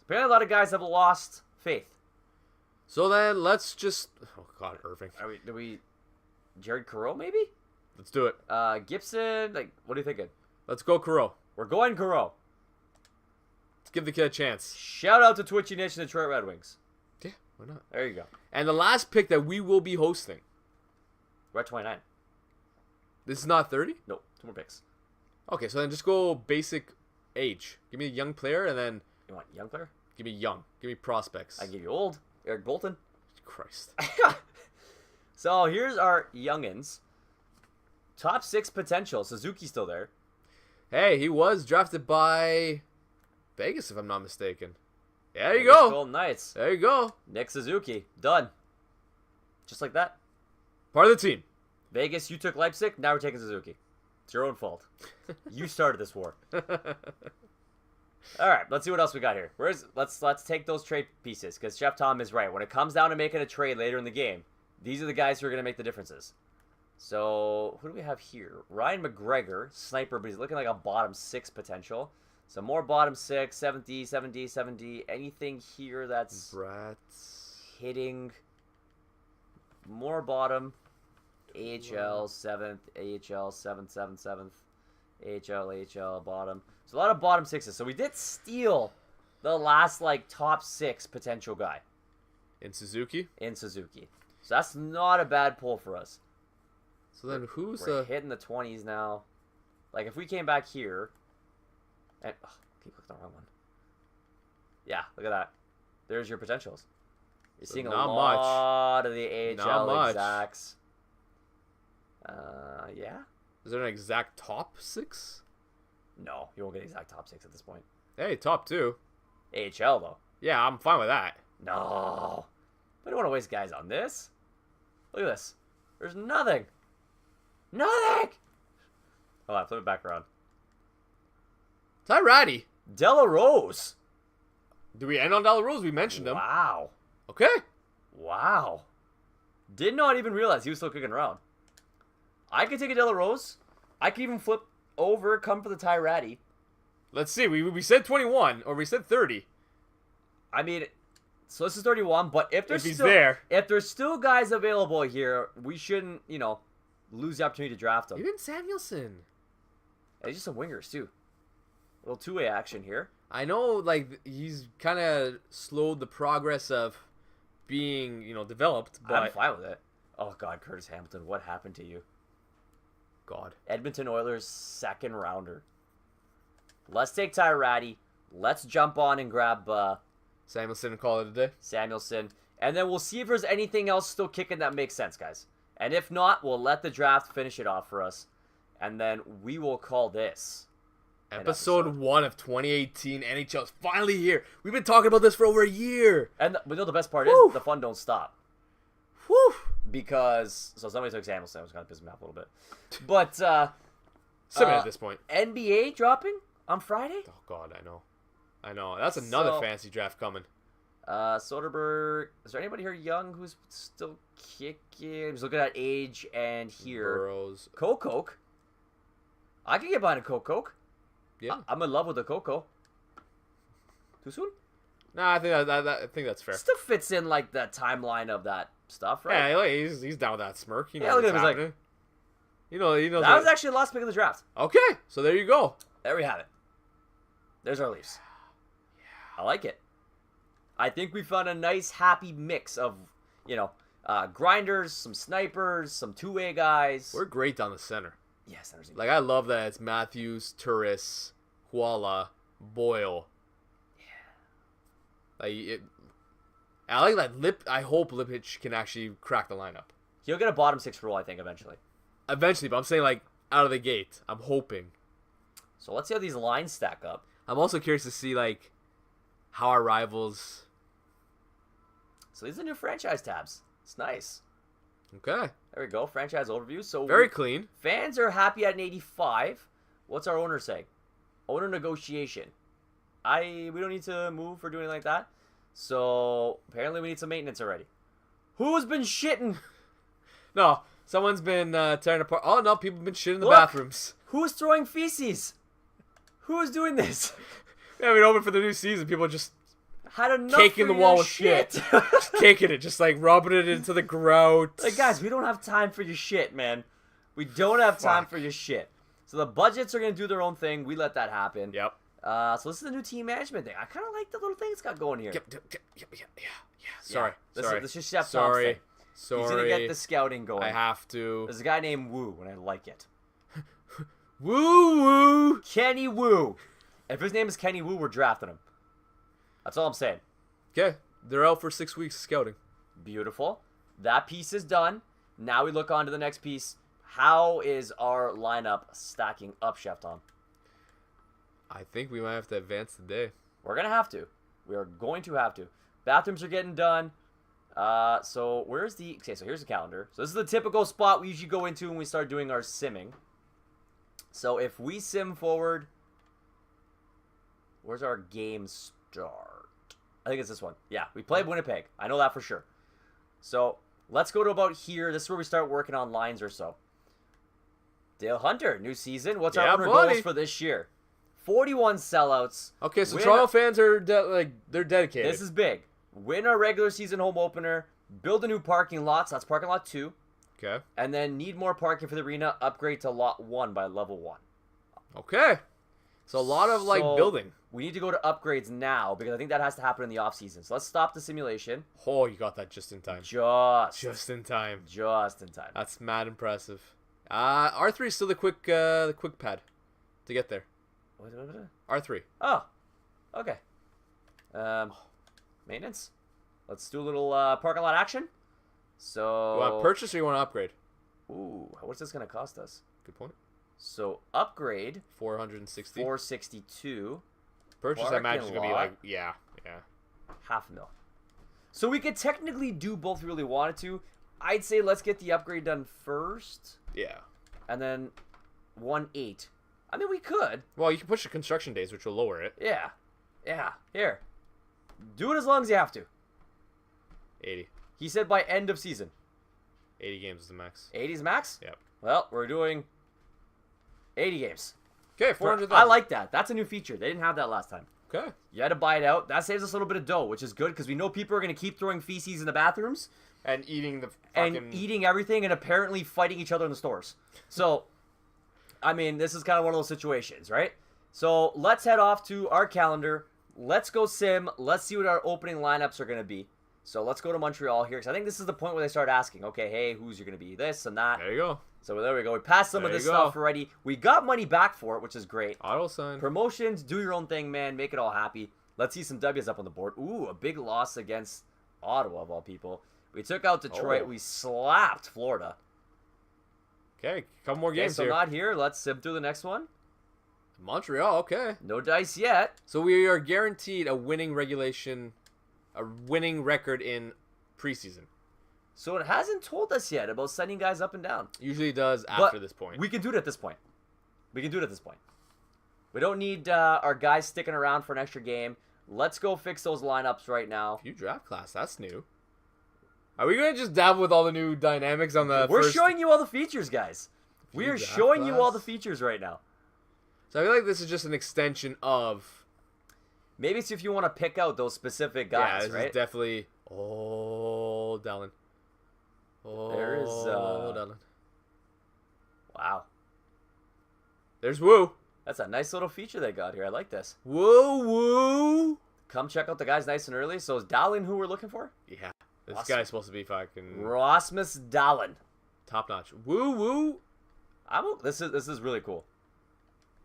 Apparently a lot of guys have lost faith. So then let's just. Oh God, Irving. Do we Jared Careau maybe? Let's do it. Gibson, like what are you thinking? Let's go, Careau. We're going Careau. Let's give the kid a chance. Shout out to Twitchy Niche and Detroit Red Wings. Yeah, why not? There you go. And the last pick that we will be hosting. We're at 29. This is not 30? Nope, 2 more picks. Okay, so then just go basic age. Give me a young player and then You want young player? give me young. Give me prospects. I give you old. Eric Bolton. Christ. So here's our youngins. Top 6 potential. Suzuki's still there. Hey, he was drafted by Vegas, if I'm not mistaken. There you Vegas go. Golden Knights. There you go. Nick Suzuki. Done. Just like that. Part of the team. Vegas, you took Leipzig. Now we're taking Suzuki. It's your own fault. You started this war. All right, let's see what else we got here. Let's take those trade pieces because Chef Tom is right. When it comes down to making a trade later in the game, these are the guys who are going to make the differences. So who do we have here? Ryan McGregor, sniper, but he's looking like a bottom 6 potential. So more bottom 6, 70, 70, 70. Anything here that's Brats. hitting more bottom. AHL 7th, AHL 7th, 7th, 7th, AHL bottom. So a lot of bottom sixes. So we did steal the last like top 6 potential guy In Suzuki? in Suzuki. So that's not a bad pull for us. So then who's We're hitting the 20s now. Like if we came back here and keep clicking the wrong one. Yeah, look at that. There's your potentials. You're So seeing a not lot of the Not AHL much. exacts. Yeah. Is there an exact top 6? No, you won't get exact top 6 at this point. Hey, top 2. AHL though. Yeah, I'm fine with that. No. I don't want to waste guys on this. Look at this. There's nothing. Nothing! Hold on, flip it back around. Tyratty. Della Rose. Do we end on Dollar Rose? We mentioned him. Wow. Okay. Wow. Did not even realize he was still kicking around. I could take a Della Rose. I could even flip over, come for the Tyratty. Let's see. We said 21, or we said 30. I mean, so this is 31, but if there's If he's still, there. if there's still guys available here, we shouldn't, lose the opportunity to draft them. Even Samuelson. He's just some wingers too. A little two-way action here. I know, like, he's kind of slowed the progress of being, developed, but... I'm fine with it. Oh, God, Curtis Hamilton, what happened to you? God. Edmonton Oilers second rounder. Let's take Tyratty. Let's jump on and grab Samuelson and call it a day. Samuelson. And then we'll see if there's anything else still kicking that makes sense, guys. And if not, we'll let the draft finish it off for us. And then we will call this Episode 1 of 2018 NHL is finally here. We've been talking about this for over a year. And the best part Woo. is the fun don't stop. Whew. Because, so somebody took Samuelson. I was kind of pissing me off a little bit. But, 7 at this point. NBA dropping on Friday? Oh, God, I know. That's another So- fancy draft coming. Soderbergh. Is there anybody here young who's still kicking? I'm just looking at age and here. Burrows. Coke. I can get behind a Coke. Yeah. I'm in love with the Coco. Too soon? Nah, I think that's fair. Still fits in like the timeline of that stuff, right? Yeah, like, he's down with that smirk. You know Yeah, look at what's him, he's like- happening. You know. That was actually the last pick of the draft. Okay, so there you go. There we have it. There's our Leafs. I like it. I think we found a nice, happy mix of, grinders, some snipers, some two-way guys. We're great down the center. Yes, there's Like, I love that it's Matthews, Turris, Huala, Boyle. Yeah. I like that I hope Lipich can actually crack the lineup. He'll get a bottom 6 role, I think, eventually. Eventually, but I'm saying, like, out of the gate. I'm hoping. So let's see how these lines stack up. I'm also curious to see, like, how our rivals... So these are new franchise tabs. It's nice. Okay. There we go, franchise overview. So Very clean. fans are happy at an 85. What's our owner saying? Owner negotiation. We don't need to move for doing like that. So apparently we need some maintenance already. Who's been shitting? No, someone's been tearing apart. Oh, no, people have been shitting in the Look. bathrooms. Who's throwing feces? Who is doing this? Yeah, I mean, open for the new season. People just Had enough caking for the wall your with shit. Just kicking it, just like rubbing it into the grout. Like, guys, we don't have time for your shit, man. We don't have time Fuck. for your shit. So the budgets are going to do their own thing. We let that happen. Yep. So this is the new team management thing. I kind of like the little thing it's got going here. Yep. Sorry. This is Chef Tom's Sorry. thing. He's going to get the scouting going. I have to. There's a guy named Wu, and I like it. Woo woo. Kenny Wu. If his name is Kenny Wu, we're drafting him. That's all I'm saying. Okay, they're out for 6 weeks scouting. Beautiful. That piece is done. Now we look on to the next piece. How is our lineup stacking up, Chef Tom? I think we might have to advance today. We're going to have to. We are going to have to. Bathrooms are getting done. So where's the... Okay, so here's the calendar. So this is the typical spot we usually go into when we start doing our simming. So if we sim forward... Where's our game start? I think it's this one. Yeah, we played Winnipeg. I know that for sure. So let's go to about here. This is where we start working on lines or so. Dale Hunter, new season. What's our owner goals for this year? 41 sellouts. Okay, so Toronto fans are they're dedicated. This is big. Win our regular season home opener. Build a new parking lot. So that's parking lot 2. Okay. And then need more parking for the arena. Upgrade to lot 1 by level 1. Okay. So a lot of like So, building. We need to go to upgrades now because I think that has to happen in the off season. So let's stop the simulation. Oh, you got that just in time. Just in time. in time. That's mad impressive. R3 is still the quick pad to get there. What? R3. Oh, okay. Maintenance. Let's do a little parking lot action. So. You want to purchase or you want to upgrade? Ooh, what's this gonna cost us? Good point. So upgrade 460. 462. Purchase, I imagine, is gonna be like yeah. $500,000. So we could technically do both if we really wanted to. I'd say let's get the upgrade done first. Yeah. And then 1.8. I mean, we could. Well, you can push the construction days, which will lower it. Yeah. Here. Do it as long as you have to. 80. He said by end of season. 80 games is the max. 80 is max? Yep. Well, we're doing 80 games. Okay, 400,000. I like that. That's a new feature. They didn't have that last time. Okay. You had to buy it out. That saves us a little bit of dough, which is good because we know people are going to keep throwing feces in the bathrooms. And eating the And fucking... eating everything and apparently fighting each other in the stores. So, I mean, this is kind of one of those situations, right? So, let's head off to our calendar. Let's go sim. Let's see what our opening lineups are going to be. So, let's go to Montreal here because I think this is the point where they start asking, okay, hey, who's going to be this and that. There you go. So, there we go. We passed some of this stuff already. We got money back for it, which is great. Auto sign. Promotions, do your own thing, man. Make it all happy. Let's see some W's up on the board. Ooh, a big loss against Ottawa, of all people. We took out Detroit. Oh. We slapped Florida. Okay, a couple more Okay, games so here. not here. Let's sim through the next one. Montreal, okay. No dice yet. So we are guaranteed a winning record in preseason. So it hasn't told us yet about sending guys up and down. Usually does But after this point. We can do it at this point. We don't need our guys sticking around for an extra game. Let's go fix those lineups right now. Few draft class, that's new. Are we going to just dabble with all the new dynamics on the We're first... showing you all the features, guys. We are draft showing you all class? the features right now. So I feel like this is just an extension of... Maybe it's if you want to pick out those specific Yeah, guys, this right? is definitely... Oh, Dallin. Oh, There is, Dallin. Wow. There's Woo. That's a nice little feature they got here. I like this. Woo. Come check out the guys nice and early. So is Dahlin who we're looking for? Yeah. This Awesome. guy's supposed to be fucking Rasmus Dahlin. top notch. Woo. This is really cool.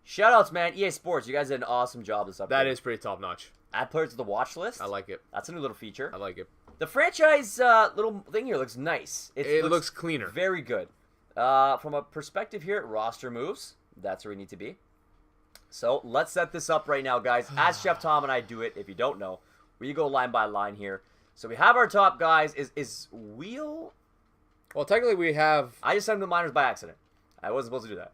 Shoutouts, man. EA Sports, you guys did an awesome job this update. That is pretty top notch. Add players to the watch list. I like it. That's a new little feature. I like it. The franchise little thing here looks nice. It looks cleaner. Very good. From a perspective here, roster moves. That's where we need to be. So let's set this up right now, guys. As Chef Tom and I do it, if you don't know, we go line by line here. So we have our top guys. Is Wheel? Well, technically we have... I just sent him the minors by accident. I wasn't supposed to do that.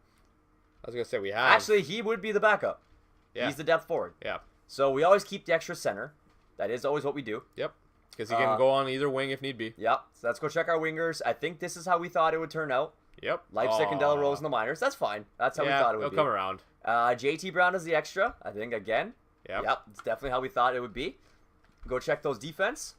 I was going to say we have... Actually, he would be the backup. Yeah. He's the depth forward. Yeah. So we always keep the extra center. That is always what we do. Yep. Because he can go on either wing if need be. Yep. So let's go check our wingers. I think this is how we thought it would turn out. Yep. Leipzig and Della Rose in the minors. That's fine. That's how we thought it would be. It'll come around. JT Brown is the extra, I think, again. Yep. Yep. It's definitely how we thought it would be. Go check those defense.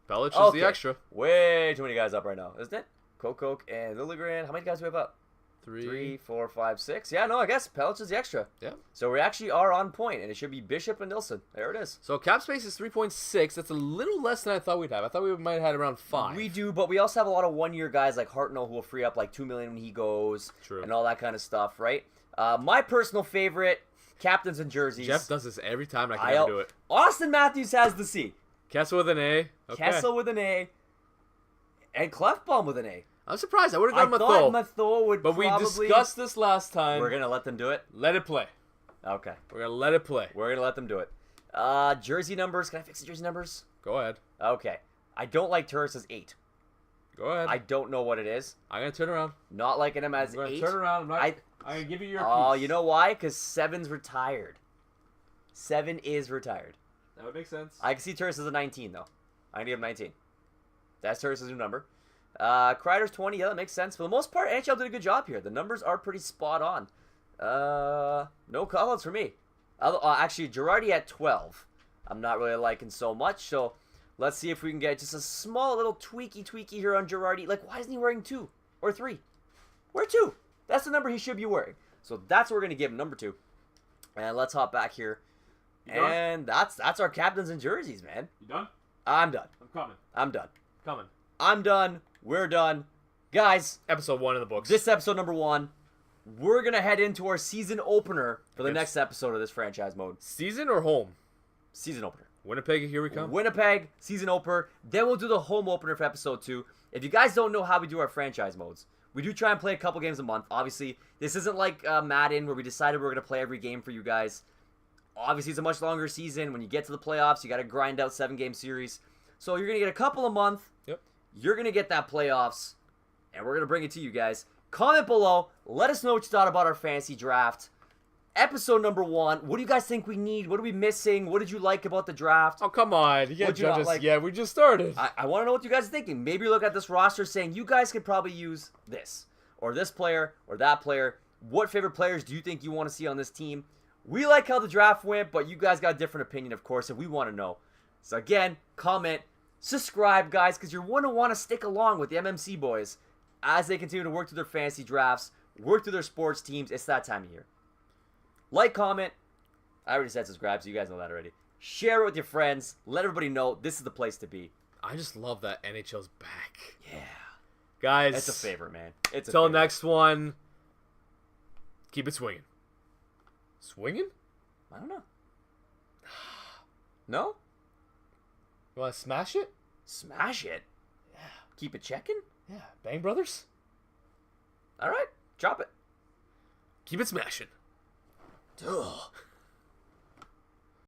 Belich is the extra. Way too many guys up right now, isn't it? Kokok and Lilligren. How many guys do we have up? 3, 4, 5, 6. Yeah, no, I guess Pelich is the extra. Yeah. So we actually are on point, and it should be Bishop and Nilsson. There it is. So cap space is 3.6. That's a little less than I thought we'd have. I thought we might have had around 5. We do, but we also have a lot of one-year guys like Hartnell who will free up like $2 million when he goes. True. And all that kind of stuff, right? My personal favorite, captains and jerseys. Jeff does this every time, and I can never do it. Austin Matthews has the C. Kessel with an A. Okay. Kessel with an A. And Clefbaum with an A. I'm surprised. I would have I gone thought Mathot. Mathot would But probably... we discussed this last time. We're going to let them do it? Let it play. Okay. We're going to let it play. We're going to let them do it. Jersey numbers. Can I fix the jersey numbers? Go ahead. Okay. I don't like Turris' 8. Go ahead. I don't know what it is. I'm going to turn around. Not liking him as I'm going 8. to turn around. I'm going to give you your piece. Oh, you know why? Because 7's retired. 7 is retired. That would make sense. I can see Turris as a 19, though. I can give him 19. That's Turris' new number. Kreider's 20. Yeah, that makes sense. For the most part, NHL did a good job here. The numbers are pretty spot on. No call-outs for me. Actually, Girardi at 12. I'm not really liking so much, so let's see if we can get just a small little tweaky here on Girardi. Like, why isn't he wearing 2? or 3. Wear 2. That's the number he should be wearing. So that's what we're going to give him, number 2. And let's hop back here. And that's our captains and jerseys, man. You done? I'm done. I'm coming. I'm done. Coming. I'm done. We're done. Guys. Episode 1 in the books. This episode number 1. We're going to head into our season opener for the next episode of this franchise mode. Season or home? Season opener. Winnipeg, here we come. Winnipeg, season opener. Then we'll do the home opener for episode 2. If you guys don't know how we do our franchise modes, we do try and play a couple games a month. Obviously, this isn't like Madden where we decided we're going to play every game for you guys. Obviously, it's a much longer season. When you get to the playoffs, you got to grind out 7-game series. So you're going to get a couple a month. Yep. You're going to get that playoffs. And we're going to bring it to you guys. Comment below. Let us know what you thought about our fantasy draft. Episode number 1. What do you guys think we need? What are we missing? What did you like about the draft? Oh, come on. You can't What'd you not judge us. like? Yeah, we just started. I want to know what you guys are thinking. Maybe you look at this roster saying, you guys could probably use this. Or this player. Or that player. What favorite players do you think you want to see on this team? We like how the draft went, but you guys got a different opinion, of course, and we want to know. So again, comment, subscribe, guys, because you're going to want to stick along with the MMC boys as they continue to work through their fantasy drafts, work through their sports teams. It's that time of year. Like, comment. I already said subscribe, so you guys know that already. Share it with your friends. Let everybody know this is the place to be. I just love that NHL's back. Yeah. Guys. It's a favorite, man. It's a Till favorite. next one. Keep it swinging. Swinging? I don't know. No? You want to smash it? Smash it? Yeah. Keep it checking? Yeah. Bang Brothers? All right. Drop it. Keep it smashing. Ugh.